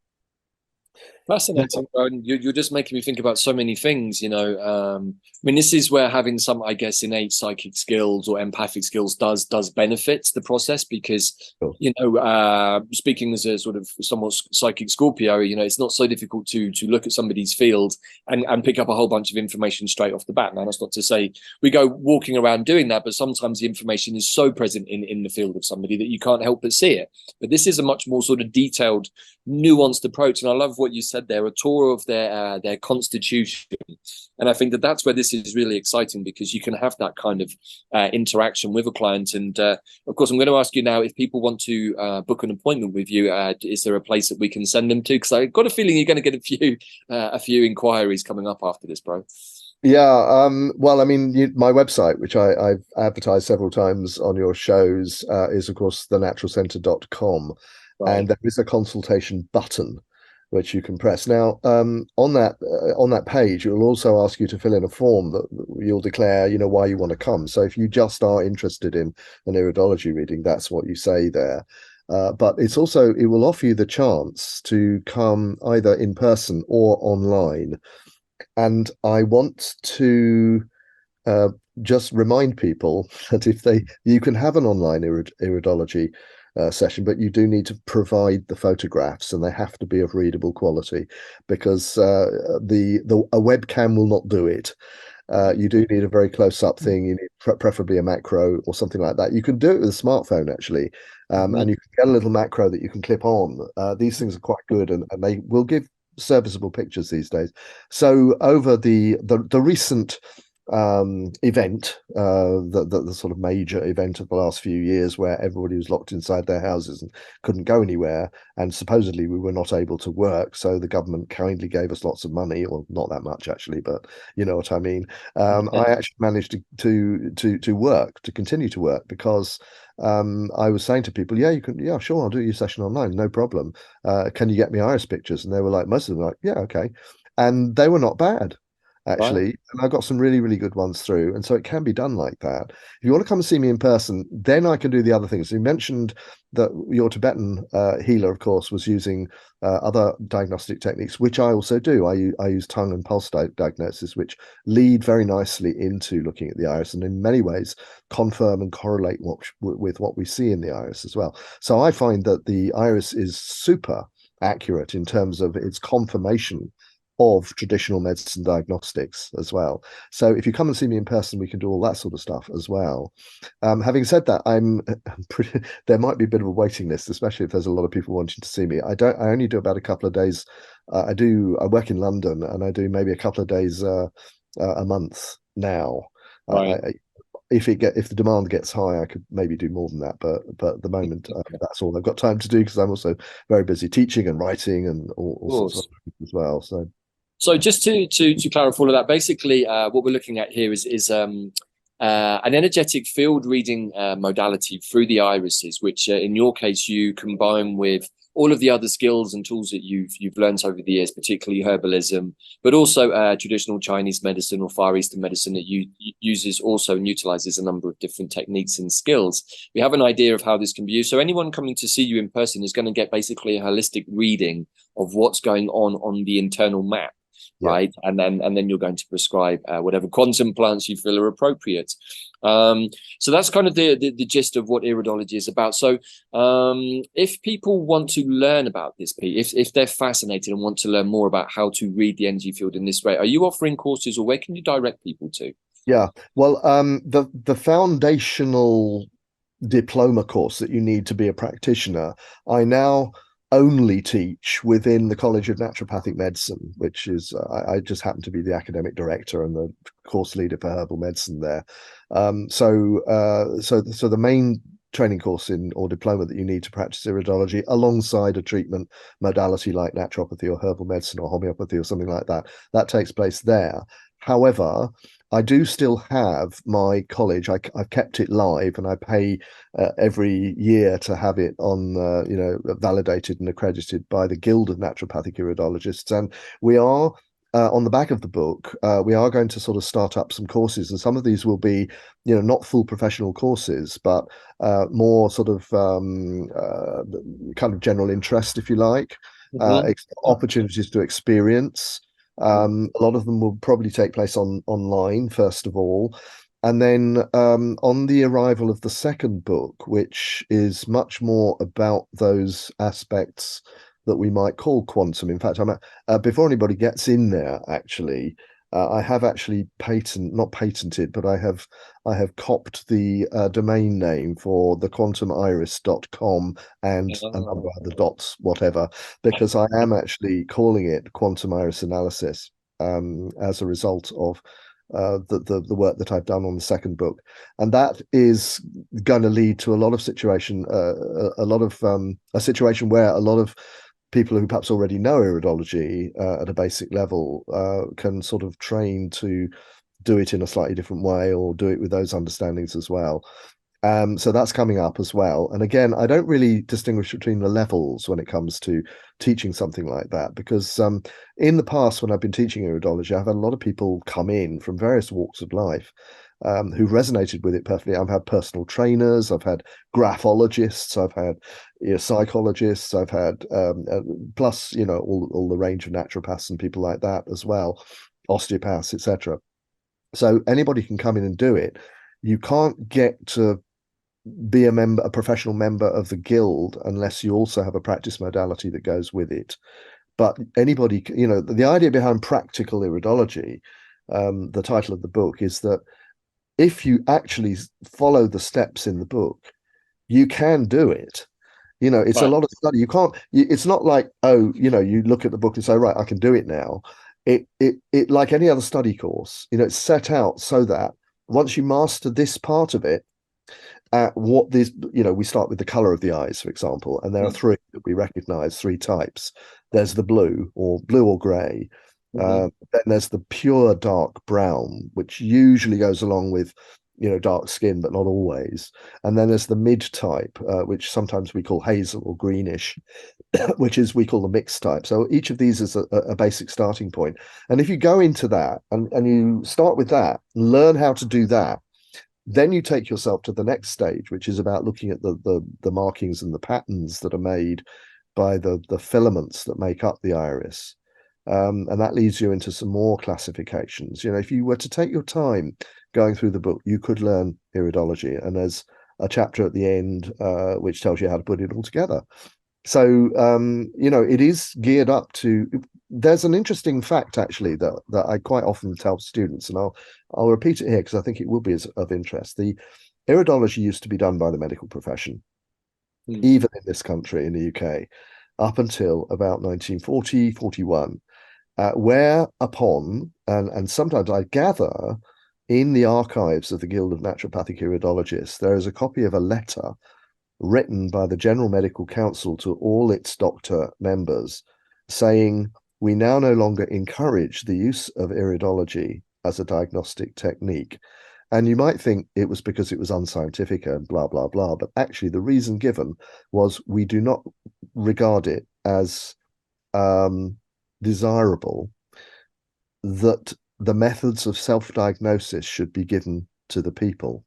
Fascinating, bro. And you're just making me think about so many things, you know. I mean, this is where having some, I guess, innate psychic skills or empathic skills does benefit the process, because, Sure. you know, speaking as a sort of somewhat psychic Scorpio, you know, it's not so difficult to look at somebody's field and pick up a whole bunch of information straight off the bat. Now, that's not to say we go walking around doing that, but sometimes the information is so present in the field of somebody that you can't help but see it. But this is a much more sort of detailed, nuanced approach, and I love what you said there, a tour of their constitution. And I think that that's where this is really exciting, because you can have that kind of interaction with a client. And of course, I'm going to ask you now, if people want to book an appointment with you, is there a place that we can send them to? Because I've got a feeling you're going to get a few inquiries coming up after this, bro. Yeah, well, I mean, my website, which I've advertised several times on your shows, is of course thenaturalcentre.com. Right. And there is a consultation button which you can press. Now, on that page, it will also ask you to fill in a form that you'll declare, you know, why you want to come. So if you just are interested in an iridology reading, that's what you say there. But it will offer you the chance to come either in person or online. And I want to just remind people that you can have an online iridology session, but you do need to provide the photographs, and they have to be of readable quality, because a webcam will not do it. You do need a very close-up thing. You need preferably a macro or something like that. You can do it with a smartphone, actually, and you can get a little macro that you can clip on. These things are quite good, and they will give serviceable pictures these days. So over the recent event, the sort of major event of the last few years, where everybody was locked inside their houses and couldn't go anywhere, and supposedly we were not able to work, so the government kindly gave us lots of money, or not that much actually, but you know what I mean. I actually managed to work, to continue to work, because I was saying to people, yeah, sure, I'll do your session online, no problem. Can you get me iris pictures? And they were like, most of them were like, yeah, okay. And they were not bad, actually. Right. And I got some really, really good ones through. And so it can be done like that. If you want to come and see me in person, then I can do the other things. You mentioned that your Tibetan healer, of course, was using other diagnostic techniques, which I also do. I use tongue and pulse diagnosis, which lead very nicely into looking at the iris, and in many ways confirm and correlate with what we see in the iris as well. So I find that the iris is super accurate in terms of its confirmation of traditional medicine diagnostics as well. So if you come and see me in person, we can do all that sort of stuff as well. Having said that, there might be a bit of a waiting list, especially if there's a lot of people wanting to see me. I only do about a couple of days. I work in London, and I do maybe a couple of days a month now. Right. If the demand gets high, I could maybe do more than that, but at the moment, that's all I've got time to do, because I'm also very busy teaching and writing and all sorts of things as well. So just to clarify all of that, basically, what we're looking at here is an energetic field reading modality through the irises, which in your case you combine with all of the other skills and tools that you've learned over the years, particularly herbalism, but also traditional Chinese medicine or Far Eastern medicine that uses also and utilizes a number of different techniques and skills. We have an idea of how this can be used. So anyone coming to see you in person is going to get basically a holistic reading of what's going on the internal map. Yeah. Right, and then you're going to prescribe whatever quantum plants you feel are appropriate. So that's kind of the gist of what iridology is about. So if people want to learn about this, Pete, if they're fascinated and want to learn more about how to read the energy field in this way, are you offering courses, or where can you direct people to? Yeah, well, the foundational diploma course that you need to be a practitioner, I now only teach within the College of Naturopathic Medicine, which is I just happen to be the academic director and the course leader for herbal medicine there. So the main training course or diploma that you need to practice iridology, alongside a treatment modality like naturopathy or herbal medicine or homeopathy or something like that, that takes place there. However, I do still have my college. I've kept it live, and I pay every year to have it on, validated and accredited by the Guild of Naturopathic Iridologists. And we are on the back of the book, we are going to sort of start up some courses, and some of these will be, not full professional courses, but more sort of kind of general interest, if you like, Hmm. opportunities to experience. A lot of them will probably take place online, first of all. And then on the arrival of the second book, which is much more about those aspects that we might call quantum. In fact, before anybody gets in there, actually, I have actually not patented, but I have copped the domain name for the quantumiris.com and a number of the dots, whatever, because I am actually calling it quantum iris analysis as a result of the work that I've done on the second book, and that is going to lead to a lot of a situation where a lot of people who perhaps already know iridology at a basic level can sort of train to do it in a slightly different way, or do it with those understandings as well. So that's coming up as well. And again, I don't really distinguish between the levels when it comes to teaching something like that, because in the past, when I've been teaching iridology, I've had a lot of people come in from various walks of life who've resonated with it perfectly. I've had personal trainers, I've had graphologists, I've had psychologists, I've had plus, all the range of naturopaths and people like that as well, osteopaths, etc. So anybody can come in and do it. You can't get to be a professional member of the guild unless you also have a practice modality that goes with it. But anybody, the idea behind practical iridology, the title of the book, is that if you actually follow the steps in the book, you can do it. It's a Right. lot of study. It's not like, oh, you look at the book and say, right, I can do it now. It like any other study course, it's set out so that once you master this part of it, we start with the color of the eyes, for example, and there are three that we recognize, three types. There's the blue or gray. Mm-hmm. Then there's the pure dark brown, which usually goes along with, dark skin, but not always. And then there's the mid type, which sometimes we call hazel or greenish, which is we call the mixed type. So each of these is a basic starting point. And if you go into that and you start with that, learn how to do that, then you take yourself to the next stage, which is about looking at the markings and the patterns that are made by the filaments that make up the iris. And that leads you into some more classifications. If you were to take your time going through the book, you could learn iridology. And there's a chapter at the end which tells you how to put it all together. So it is geared up to. There's an interesting fact actually that I quite often tell students, and I'll repeat it here because I think it will be of interest. The iridology used to be done by the medical profession, even in this country, in the UK, up until about 1940, 41, whereupon, and sometimes I gather in the archives of the Guild of Naturopathic Iridologists, there is a copy of a letter written by the General Medical Council to all its doctor members saying, we now no longer encourage the use of iridology as a diagnostic technique. And you might think it was because it was unscientific and blah, blah, blah. But actually, the reason given was we do not regard it as desirable that the methods of self-diagnosis should be given to the people.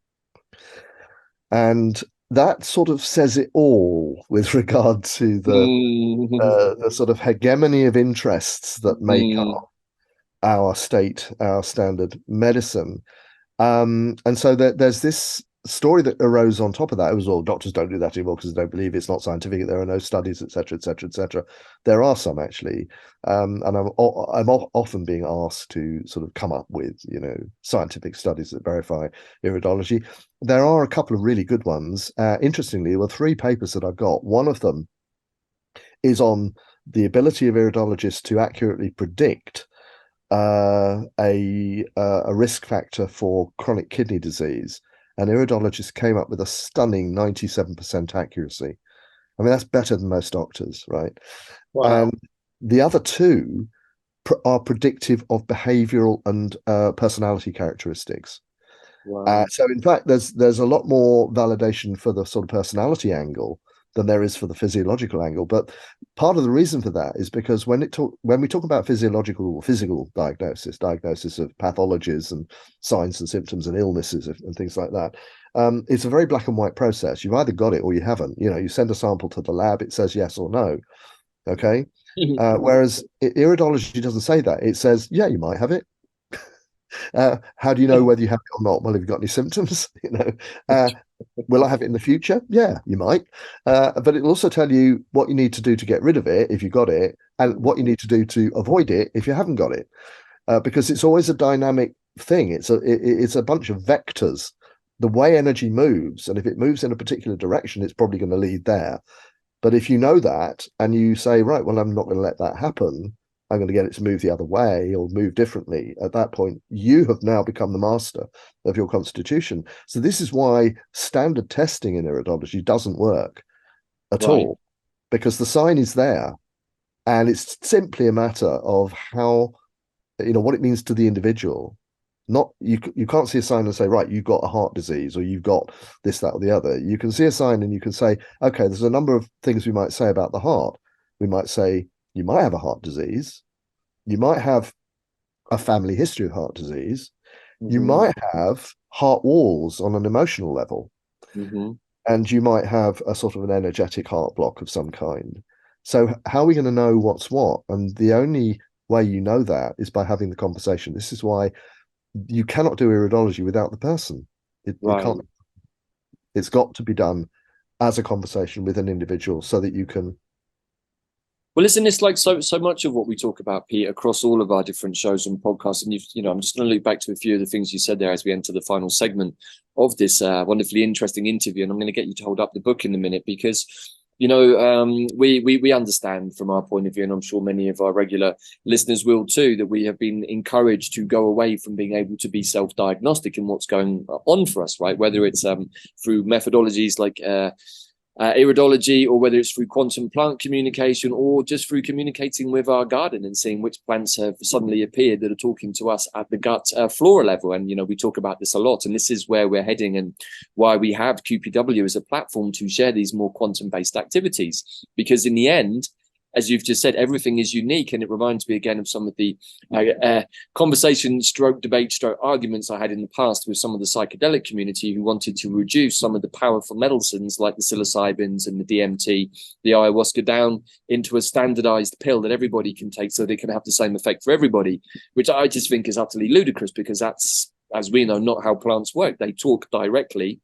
And that sort of says it all with regard to the sort of hegemony of interests that make up our standard medicine. And so there's this story that arose on top of that. It was, well, doctors don't do that anymore because they don't believe it's not scientific. There are no studies, etc., etc., etc. There are some actually, and I'm often being asked to sort of come up with scientific studies that verify iridology. There are a couple of really good ones. Interestingly, there were three papers that I've got. One of them is on the ability of iridologists to accurately predict a risk factor for chronic kidney disease, and iridologists came up with a stunning 97% accuracy. I mean, that's better than most doctors, right? Wow. And the other two are predictive of behavioral and personality characteristics. Wow. So in fact, there's a lot more validation for the sort of personality angle than there is for the physiological angle. But part of the reason for that is because when we talk about physiological or physical diagnosis of pathologies and signs and symptoms and illnesses and things like that, it's a very black and white process. You've either got it or you haven't. You send a sample to the lab, it says yes or no. Okay. Whereas iridology doesn't say that. It says, yeah, you might have it. How do you know whether you have it or not? Well, have you got any symptoms? Will I have it in the future? Yeah, you might. But it'll also tell you what you need to do to get rid of it if you got it, and what you need to do to avoid it if you haven't got it. Because it's always a dynamic thing. It's a bunch of vectors. The way energy moves, and if it moves in a particular direction, it's probably going to lead there. But if you know that and you say, right, well, I'm not going to let that happen, I'm going to get it to move the other way or move differently, at that point, you have now become the master of your constitution. So this is why standard testing in iridology doesn't work at all, because the sign is there. And it's simply a matter of how, what it means to the individual. Not you can't see a sign and say, right, you've got a heart disease or you've got this, that, or the other. You can see a sign and you can say, okay, there's a number of things we might say about the heart. We might say, you might have a heart disease. You might have a family history of heart disease. You might have heart walls on an emotional level. And you might have a sort of an energetic heart block of some kind. So how are we going to know what's what? And the only way you know that is by having the conversation. This is why you cannot do iridology without the person. You can't. It's got to be done as a conversation with an individual so that you can. Well, isn't this like so much of what we talk about, Pete, across all of our different shows and podcasts? And I'm just going to loop back to a few of the things you said there as we enter the final segment of this wonderfully interesting interview. And I'm going to get you to hold up the book in a minute because we understand from our point of view, and I'm sure many of our regular listeners will too, that we have been encouraged to go away from being able to be self-diagnostic in what's going on for us, right? Whether it's through methodologies like iridology, or whether it's through quantum plant communication, or just through communicating with our garden and seeing which plants have suddenly appeared that are talking to us at the gut flora level. And we talk about this a lot, and this is where we're heading and why we have QPW as a platform to share these more quantum based activities, because in the end, as you've just said, everything is unique. And it reminds me again of some of the conversation stroke debate stroke arguments I had in the past with some of the psychedelic community who wanted to reduce some of the powerful medicines like the psilocybins and the DMT, the ayahuasca, down into a standardized pill that everybody can take so they can have the same effect for everybody, which I just think is utterly ludicrous, because that's, as we know, not how plants work. They talk directly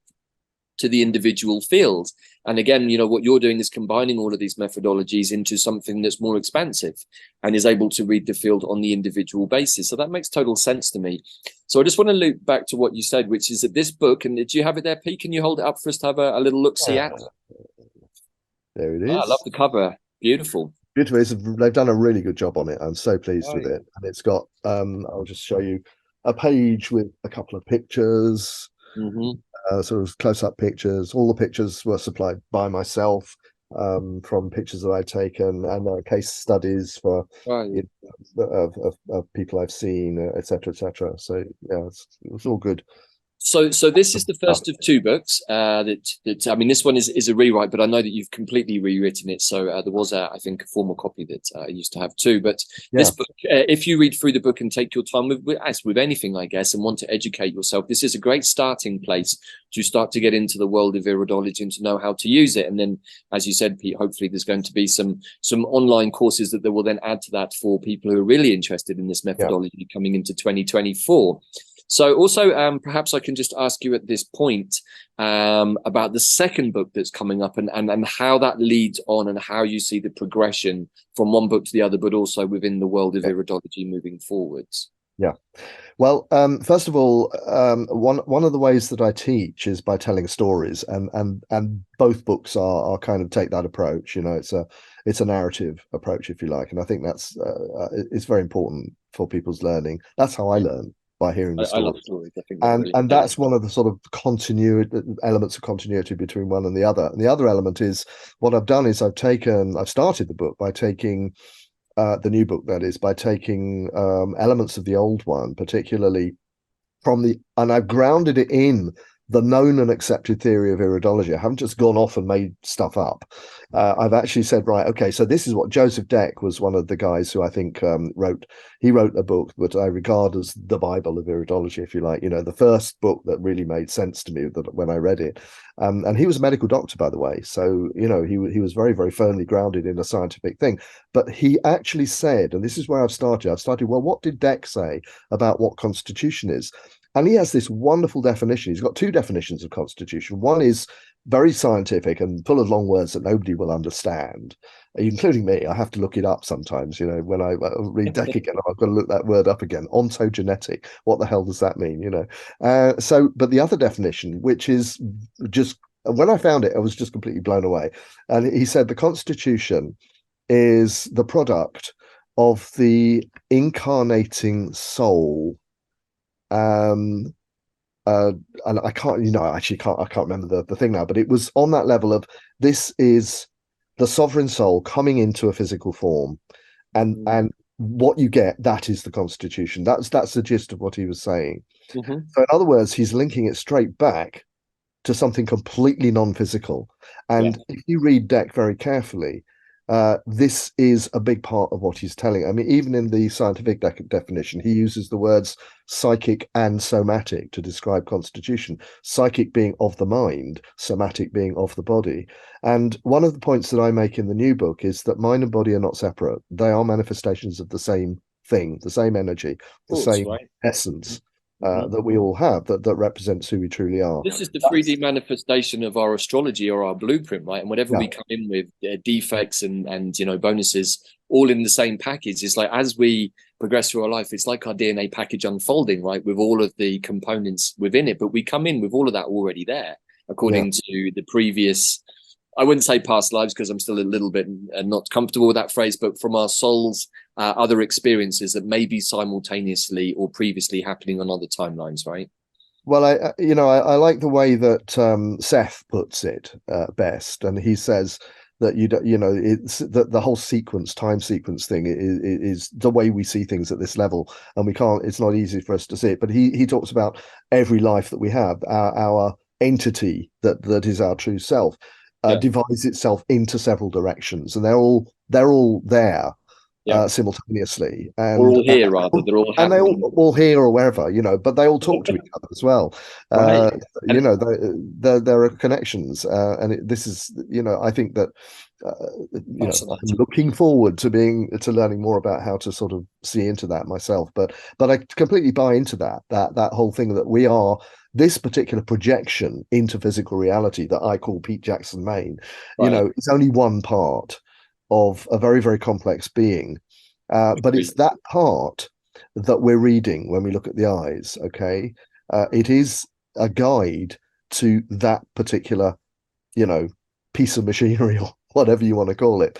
to the individual field. And again, what you're doing is combining all of these methodologies into something that's more expansive and is able to read the field on the individual basis. So that makes total sense to me. So I just want to loop back to what you said, which is that this book, and did you have it there, Pete? Can you hold it up for us to have a little look-see at? There it is. I love the cover. Beautiful. Beautiful. They've done a really good job on it. I'm so pleased with it. And it's got, I'll just show you a page with a couple of pictures. Sort of close-up pictures. All the pictures were supplied by myself from pictures that I'd taken, and case studies for of people I've seen, etc., etc. So yeah, it's all good. So this is the first of two books. That I mean, this one is a rewrite, but I know that you've completely rewritten it. So there was, I think, a formal copy that I used to have too. But this book, if you read through the book and take your time with anything, I guess, and want to educate yourself, this is a great starting place to start to get into the world of iridology and to know how to use it. And then, as you said, Pete, hopefully there's going to be some online courses that will then add to that for people who are really interested in this methodology coming into 2024. So also, perhaps I can just ask you at this point about the second book that's coming up and how that leads on and how you see the progression from one book to the other, but also within the world of iridology moving forwards. Yeah. Well, first of all, one of the ways that I teach is by telling stories, and both books are kind of take that approach. It's a narrative approach, if you like, and I think that's it's very important for people's learning. That's how I learn, by hearing the story. I love stories. I think and that's one of the sort of elements of continuity between one and the other. And the other element is what I've done is I've started the book by taking the new book, that is, by taking elements of the old one, particularly and I've grounded it in the known and accepted theory of iridology. I haven't just gone off and made stuff up. I've actually said, right, okay, so this is what Joseph Deck was one of the guys who I think wrote a book that I regard as the Bible of iridology, if you like, the first book that really made sense to me when I read it. And he was a medical doctor, by the way. So, he was very, very firmly grounded in a scientific thing. But he actually said, and this is where I've started, well, what did Deck say about what constitution is? And he has this wonderful definition. He's got two definitions of constitution. One is very scientific and full of long words that nobody will understand, including me. I have to look it up sometimes. When I read Deck again, I've got to look that word up again. Ontogenetic. What the hell does that mean? But the other definition, which is just, when I found it, I was just completely blown away. And he said the constitution is the product of the incarnating soul. And I can't, I can't remember the thing now, but it was on that level of, this is the sovereign soul coming into a physical form, and what you get, that is the constitution. That's the gist of what he was saying. So in other words, he's linking it straight back to something completely non-physical. And if you read Deck very carefully, this is a big part of what he's telling. I mean, even in the scientific definition, he uses the words psychic and somatic to describe constitution. Psychic being of the mind, somatic being of the body. And one of the points that I make in the new book is that mind and body are not separate. They are manifestations of the same thing, the same energy, the same essence. That we all have, that represents who we truly are. This is the 3D manifestation of our astrology or our blueprint, right? And whatever we come in with, defects and bonuses, all in the same package. It's like, as we progress through our life, it's like our DNA package unfolding, right, with all of the components within it. But we come in with all of that already there, according to the previous, I wouldn't say past lives, because I'm still a little bit not comfortable with that phrase, but from our soul's other experiences that may be simultaneously or previously happening on other timelines, right? Well, I like the way that Seth puts it best, and he says that it's that the whole time sequence thing is the way we see things at this level, and it's not easy for us to see it. But he talks about every life that we have, our entity that is our true self. Divides itself into several directions, and they're all there simultaneously. And we're all here, rather. They're all and they all here or wherever, but they all talk to each other as well. Right. There are connections, and this is, I think that I'm looking forward to learning more about how to sort of see into that myself. But I completely buy into that whole thing that we are this particular projection into physical reality that I call Pete Jackson Maine. It's only one part of a very, very complex being, but it's that part that we're reading when we look at the eyes. Okay, it is a guide to that particular, piece of machinery or whatever you want to call it.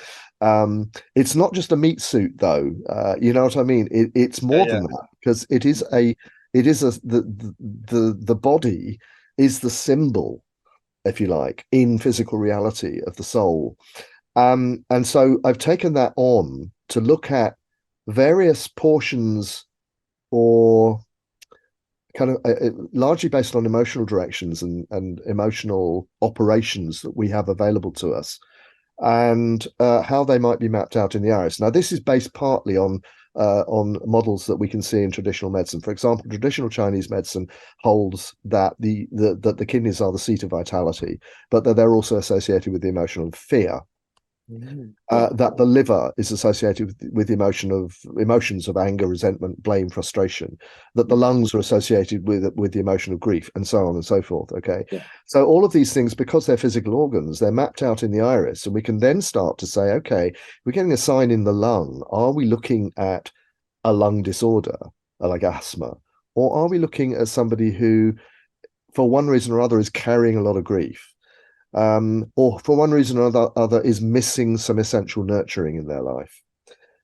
It's not just a meat suit, though. You know what I mean? It's more than that, because the body is the symbol, if you like, in physical reality of the soul. And so I've taken that on to look at various portions, or kind of largely based on emotional directions and emotional operations that we have available to us, and how they might be mapped out in the iris. Now, this is based partly on models that we can see in traditional medicine. For example, traditional Chinese medicine holds that the kidneys are the seat of vitality, but that they're also associated with the emotion of fear. That the liver is associated with emotions of anger, resentment, blame, frustration, that the lungs are associated with the emotion of grief, and so on and so forth. Okay, so all of these things, because they're physical organs, they're mapped out in the iris, and we can then start to say, okay, we're getting a sign in the lung. Are we looking at a lung disorder, like asthma, or are we looking at somebody who, for one reason or other, is carrying a lot of grief? Or for one reason or other is missing some essential nurturing in their life.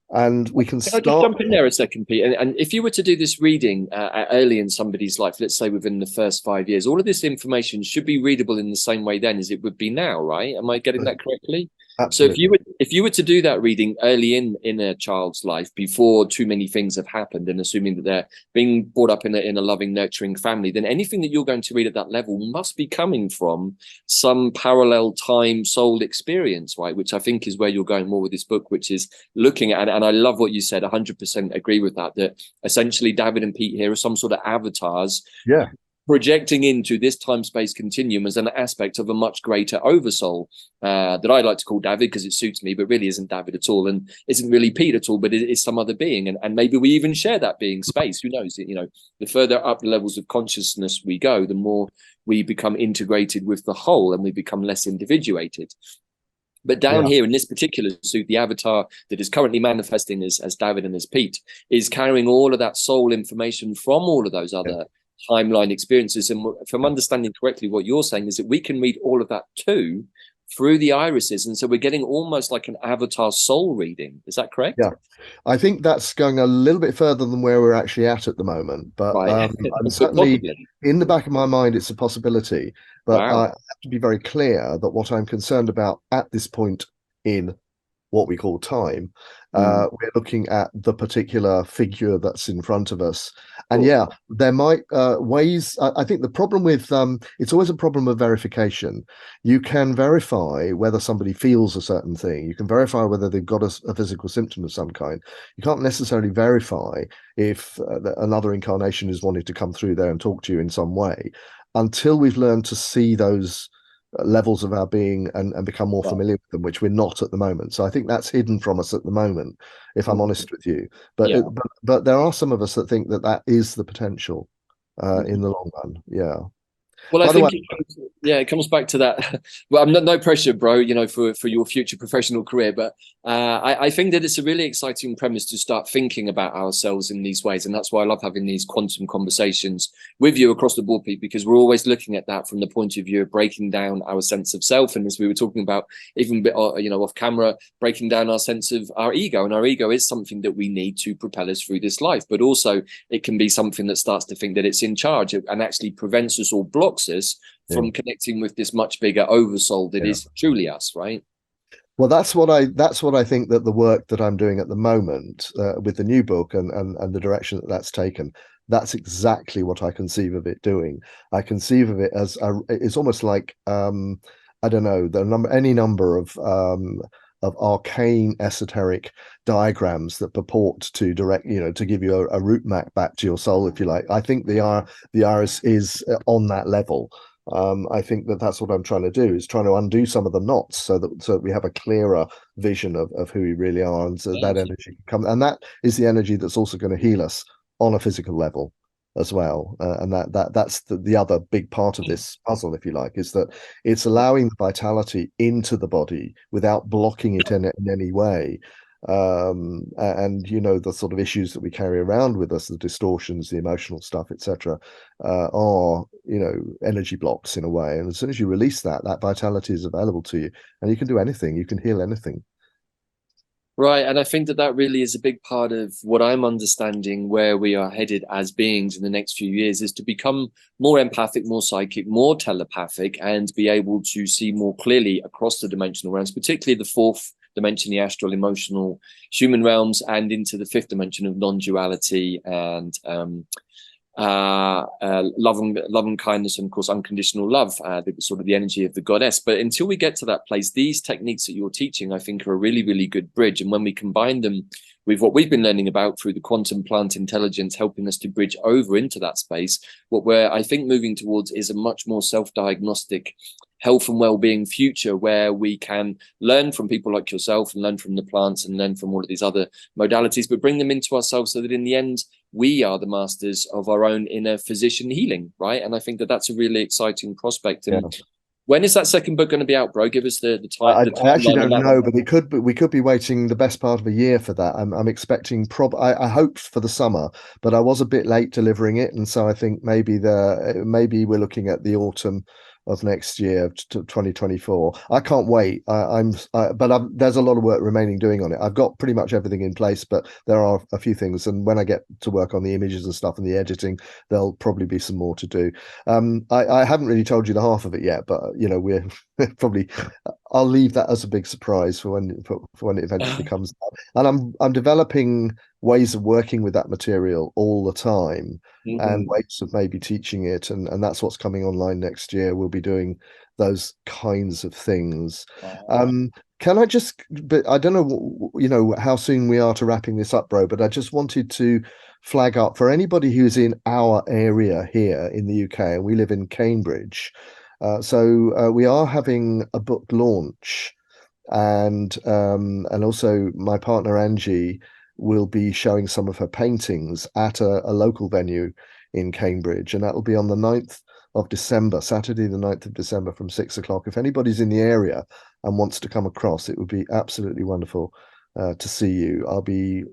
And we can start. I just jump in there a second, Pete? And if you were to do this reading early in somebody's life, let's say within the first 5 years, all of this information should be readable in the same way then as it would be now, right? Am I getting that correctly? So if Absolutely. you were to do that reading early in a child's life, before too many things have happened, and assuming that they're being brought up in a loving, nurturing family, then anything that you're going to read at that level must be coming from some parallel time soul experience, right? Which I think is where you're going more with this book, which is looking at, and I love what you said, 100% agree with that, that essentially Davyd and Pete here are some sort of avatars Yeah. projecting into this time-space continuum as an aspect of a much greater oversoul that I like to call Davyd because it suits me, but really isn't Davyd at all, and isn't really Pete at all, but it is some other being, and maybe we even share that being space. Who knows? You know, the further up the levels of consciousness we go, the more we become integrated with the whole, and we become less individuated. But down Yeah. here in this particular suit, the avatar that is currently manifesting as Davyd and as Pete is carrying all of that soul information from all of those Yeah. other timeline experiences. And if I'm understanding correctly, what you're saying is that we can read all of that too through the irises. And so we're getting almost like an avatar soul reading. Is that correct? Yeah. I think that's going a little bit further than where we're actually at the moment, but Right. I'm But certainly possibly. in the back of my mind, it's a possibility. But I Wow. have to be very clear that what I'm concerned about at this point in what we call time, Mm, we're looking at the particular figure that's in front of us. And cool. yeah, there might ways. I think the problem with it's always a problem of verification. You can verify whether somebody feels a certain thing. You can verify whether they've got a physical symptom of some kind. You can't necessarily verify if another incarnation is wanting to come through there and talk to you in some way until we've learned to see those levels of our being and become more Right. familiar with them, which we're not at the moment. So I think that's hidden from us at the moment, if I'm Mm, honest with you. But yeah. but there are some of us that think that that is the potential in Mhm. the long run. Yeah. Well, I By the way, think yeah, it comes back to that. Well, I'm not no pressure, bro. You know, for your future professional career, but I think that it's a really exciting premise to start thinking about ourselves in these ways, and that's why I love having these quantum conversations with you across the board, Pete, because we're always looking at that from the point of view of breaking down our sense of self, and as we were talking about, even a bit, you know, off camera, breaking down our sense of our ego, and our ego is something that we need to propel us through this life, but also it can be something that starts to think that it's in charge and actually prevents us or blocks us yeah, from connecting with this much bigger oversoul that yeah. is truly us, right? Well, that's what I think that the work that I'm doing at the moment with the new book and the direction that that's taken, that's exactly what I conceive of it doing. I conceive of it as it's almost like I don't know any number of arcane esoteric diagrams that purport to direct, to give you a route map back to your soul, if you like. I think the iris is on that level. I think that that's what I'm trying to do, is trying to undo some of the knots so that we have a clearer vision of who we really are, and so that energy can come, and that is the energy that's also going to heal us on a physical level as well. And that's the other big part of this puzzle, if you like, is that it's allowing the vitality into the body without blocking it in any way. And the sort of issues that we carry around with us, the distortions, the emotional stuff, etc., are energy blocks in a way. And as soon as you release that vitality is available to you, and you can do anything. You can heal anything. Right. And I think that that really is a big part of what I'm understanding where we are headed as beings in the next few years is to become more empathic, more psychic, more telepathic, and be able to see more clearly across the dimensional realms, particularly the fourth dimension, the astral, emotional, human realms, and into the fifth dimension of non-duality and love and kindness, and of course unconditional love, the sort of the energy of the goddess. But until we get to that place, these techniques that you're teaching, I think, are a really, really good bridge. And when we combine them with what we've been learning about through the quantum plant intelligence, helping us to bridge over into that space, what we're, I think, moving towards is a much more self-diagnostic health and well-being future, where we can learn from people like yourself and learn from the plants and learn from all of these other modalities, but bring them into ourselves so that in the end we are the masters of our own inner physician healing, right? And I think that that's a really exciting prospect. Yeah. And when is that second book going to be out, bro? Give us the time, I, the I actually timeline on don't that know, one. but we could be waiting the best part of a year for that. I'm expecting I hoped for the summer, but I was a bit late delivering it, and so I think maybe we're looking at the autumn of next year, 2024. I can't wait. There's a lot of work remaining doing on it. I've got pretty much everything in place, but there are a few things, and when I get to work on the images and stuff and the editing, there'll probably be some more to do. I haven't really told you the half of it yet, but we're probably I'll leave that as a big surprise for when it eventually comes out. And I'm developing ways of working with that material all the time, and ways of maybe teaching it, and that's what's coming online next year. We'll be doing those kinds of things. Can I just, but I don't know, how soon we are to wrapping this up, bro, but I just wanted to flag up for anybody who's in our area here in the UK, and we live in Cambridge. So we are having a book launch, and also my partner Angie will be showing some of her paintings at a local venue in Cambridge, and that will be on the 9th of December, Saturday the 9th of December from 6 o'clock. If anybody's in the area and wants to come across, it would be absolutely wonderful to see you. I'll be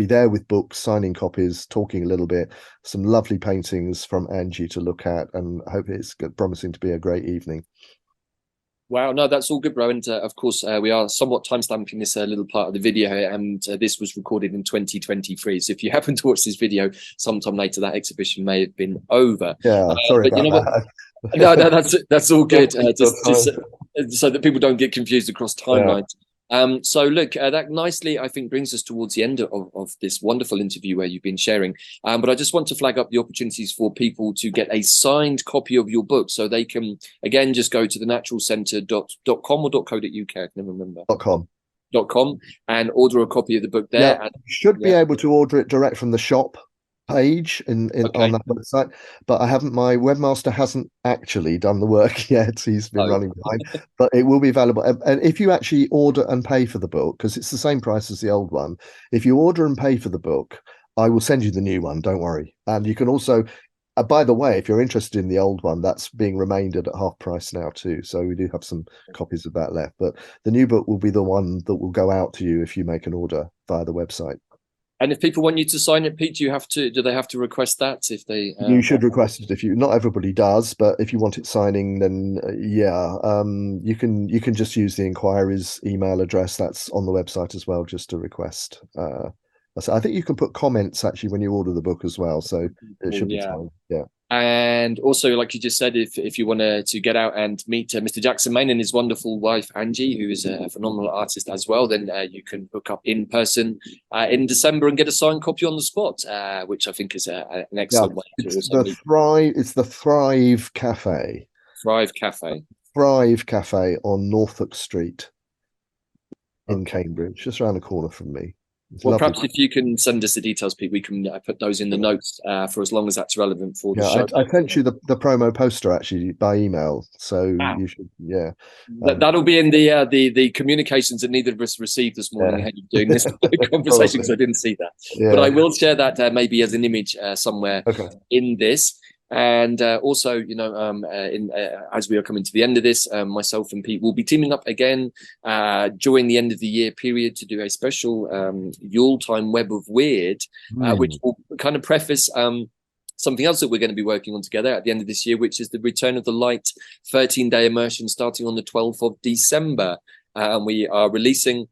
there with books, signing copies, talking a little bit, some lovely paintings from Angie to look at, and I hope it's promising to be a great evening. Wow, no, that's all good, bro. And of course, we are somewhat timestamping this little part of the video, and this was recorded in 2023. So if you happen to watch this video sometime later, that exhibition may have been over. Yeah, sorry about that. No, that's all good. Just so that people don't get confused across timelines. Yeah. So look, that nicely, I think, brings us towards the end of this wonderful interview where you've been sharing. But I just want to flag up the opportunities for people to get a signed copy of your book. So they can, again, just go to thenaturalcentre.com or .co.uk, I can never remember. .com and order a copy of the book there. Yeah, you should be able to order it direct from the shop page on that website, but my webmaster hasn't actually done the work yet. He's been running behind, but it will be available. And if you actually order and pay for the book, because it's the same price as the old one, if you order and pay for the book, I will send you the new one, don't worry. And you can also, by the way, if you're interested in the old one, that's being remaindered at half price now too, so we do have some copies of that left, but the new book will be the one that will go out to you if you make an order via the website. And if people want you to sign it, Pete, do they have to request that? If they you should request it. If you, not everybody does, but if you want it signing, then you can just use the inquiries email address that's on the website as well, just to request. So I think you can put comments actually when you order the book as well, so it should be fine. Yeah. And also, like you just said, if you want to get out and meet Mr. Jackson Main and his wonderful wife, Angie, who is a phenomenal artist as well, then you can hook up in person in December and get a signed copy on the spot, which I think is an excellent way to It's the Thrive Cafe. Thrive Cafe on Norfolk Street in Cambridge, just around the corner from me. Well, perhaps if you can send us the details, Pete, we can put those in the notes for as long as that's relevant for the show. I sent you the promo poster actually by email, so you should, that'll be in the communications that neither of us received this morning ahead of doing this conversation, because I didn't see that. But I will share that maybe as an image somewhere in this. And also, as we are coming to the end of this, myself and Pete will be teaming up again during the end of the year period to do a special Yuletime Web of Weird, which will kind of preface something else that we're going to be working on together at the end of this year, which is the Return of the Light 13-day immersion starting on the 12th of December. And we are releasing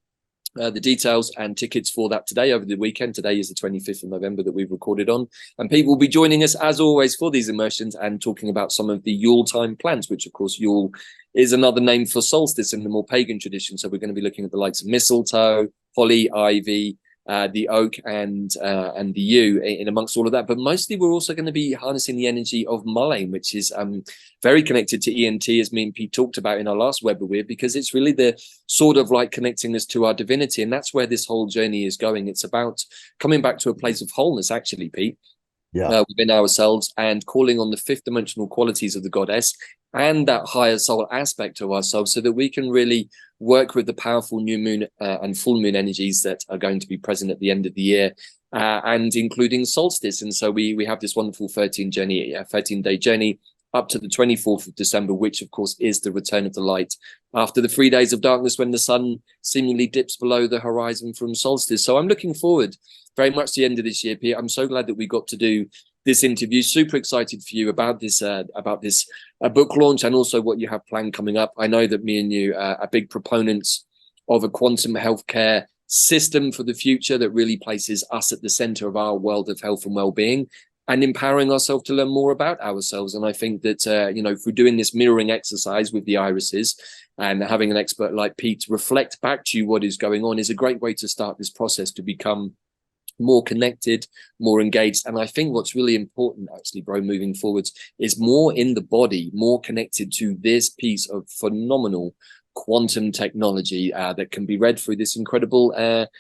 the details and tickets for that today over the weekend. Today is the 25th of November that we've recorded on, and people will be joining us as always for these immersions and talking about some of the Yuletime plants, which of course Yule is another name for solstice in the more pagan tradition. So we're going to be looking at the likes of mistletoe, holly, ivy, the oak and the yew in amongst all of that. But mostly we're also going to be harnessing the energy of mullein, which is very connected to ENT, as me and Pete talked about in our last Web of Weird, because it's really the sort of like connecting us to our divinity. And that's where this whole journey is going. It's about coming back to a place of wholeness, actually, Pete. Within ourselves, and calling on the fifth dimensional qualities of the goddess and that higher soul aspect of ourselves, so that we can really work with the powerful new moon and full moon energies that are going to be present at the end of the year, and including solstice. And so we have this wonderful 13-day journey up to the 24th of December, which of course is the return of the light after the 3 days of darkness when the sun seemingly dips below the horizon from solstice. So I'm looking forward very much to the end of this year, Pete. I'm so glad that we got to do this interview. Super excited for you about this book launch and also what you have planned coming up. I know that me and you are big proponents of a quantum healthcare system for the future that really places us at the center of our world of health and well-being. and empowering ourselves to learn more about ourselves. And I think that, if we're doing this mirroring exercise with the irises and having an expert like Pete reflect back to you what is going on is a great way to start this process to become more connected, more engaged. And I think what's really important, actually, bro, moving forwards, is more in the body, more connected to this piece of phenomenal quantum technology that can be read through this incredible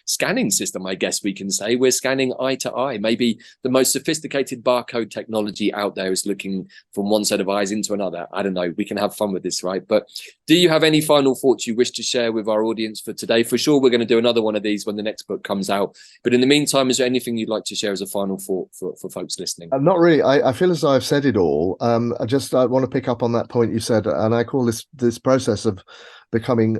scanning system, I guess we can say. We're scanning eye to eye. Maybe the most sophisticated barcode technology out there is looking from one set of eyes into another. I don't know. We can have fun with this, right? But do you have any final thoughts you wish to share with our audience for today? For sure, we're going to do another one of these when the next book comes out. But in the meantime, is there anything you'd like to share as a final thought for folks listening? Not really. I feel as though I've said it all. I want to pick up on that point you said, and I call this process of becoming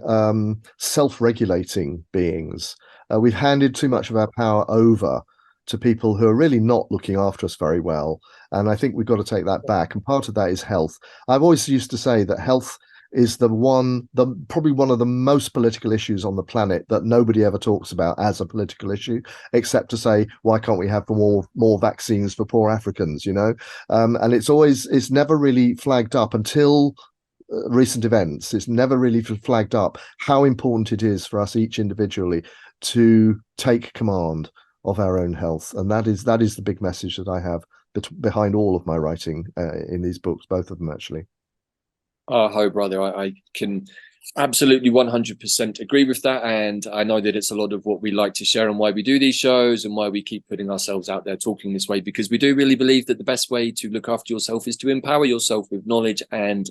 self-regulating beings. We've handed too much of our power over to people who are really not looking after us very well, and I think we've got to take that back. And part of that is health. I've always used to say that health is probably one of the most political issues on the planet that nobody ever talks about as a political issue, except to say, why can't we have more vaccines for poor Africans, and it's never really flagged up until recent events. It's never really flagged up how important it is for us each individually to take command of our own health. And that is the big message that I have behind all of my writing in these books, both of them actually. Oh, brother, I can absolutely 100% agree with that. And I know that it's a lot of what we like to share and why we do these shows and why we keep putting ourselves out there talking this way, because we do really believe that the best way to look after yourself is to empower yourself with knowledge and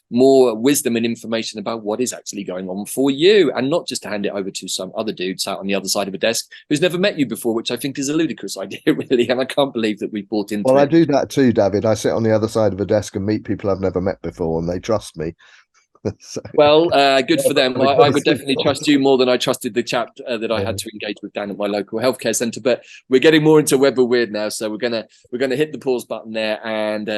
more wisdom and information about what is actually going on for you, and not just to hand it over to some other dude sat on the other side of a desk who's never met you before, which I think is a ludicrous idea, really. And I can't believe that we bought into it. Well, I do that too, David. I sit on the other side of a desk and meet people I've never met before, and they trust me. So, well, good for them. I would definitely trust you more than I trusted the chap that I had to engage with down at my local healthcare centre. But we're getting more into Web of Weird now, so we're gonna hit the pause button there. And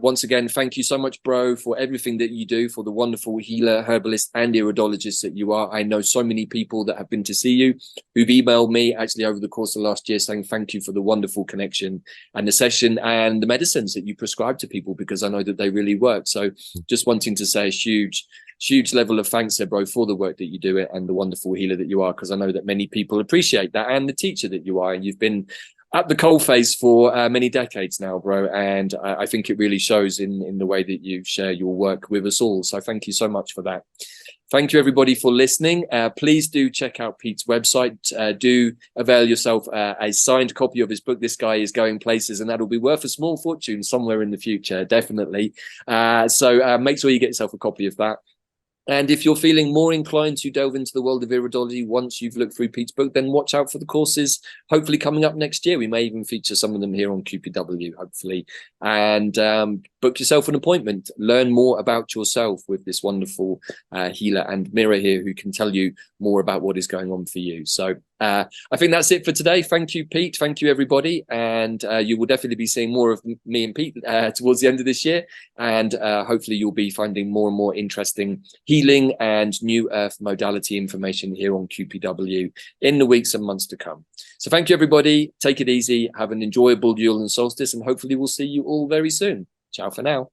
once again, thank you so much, bro, for everything that you do, for the wonderful healer, herbalist, and iridologist that you are. I know so many people that have been to see you, who've emailed me actually over the course of last year saying thank you for the wonderful connection and the session and the medicines that you prescribe to people, because I know that they really work. So just wanting to say a huge level of thanks there, bro, for the work that you do and the wonderful healer that you are, because I know that many people appreciate that, and the teacher that you are. And you've been at the coalface for many decades now, bro, and I think it really shows in the way that you share your work with us all. So thank you so much for that. Thank you, everybody, for listening. Please do check out Pete's website. Do avail yourself a signed copy of his book. This guy is going places, and that'll be worth a small fortune somewhere in the future, definitely. So make sure you get yourself a copy of that. And if you're feeling more inclined to delve into the world of iridology once you've looked through Pete's book, then watch out for the courses hopefully coming up next year. We may even feature some of them here on QPW, hopefully. And book yourself an appointment. Learn more about yourself with this wonderful healer and mirror here who can tell you more about what is going on for you. So I think that's it for today. Thank you, Pete. Thank you, everybody. And you will definitely be seeing more of me and Pete towards the end of this year. And hopefully you'll be finding more and more interesting healing and new earth modality information here on QPW in the weeks and months to come. So thank you, everybody. Take it easy. Have an enjoyable Yule and solstice, and hopefully we'll see you all very soon. Ciao for now.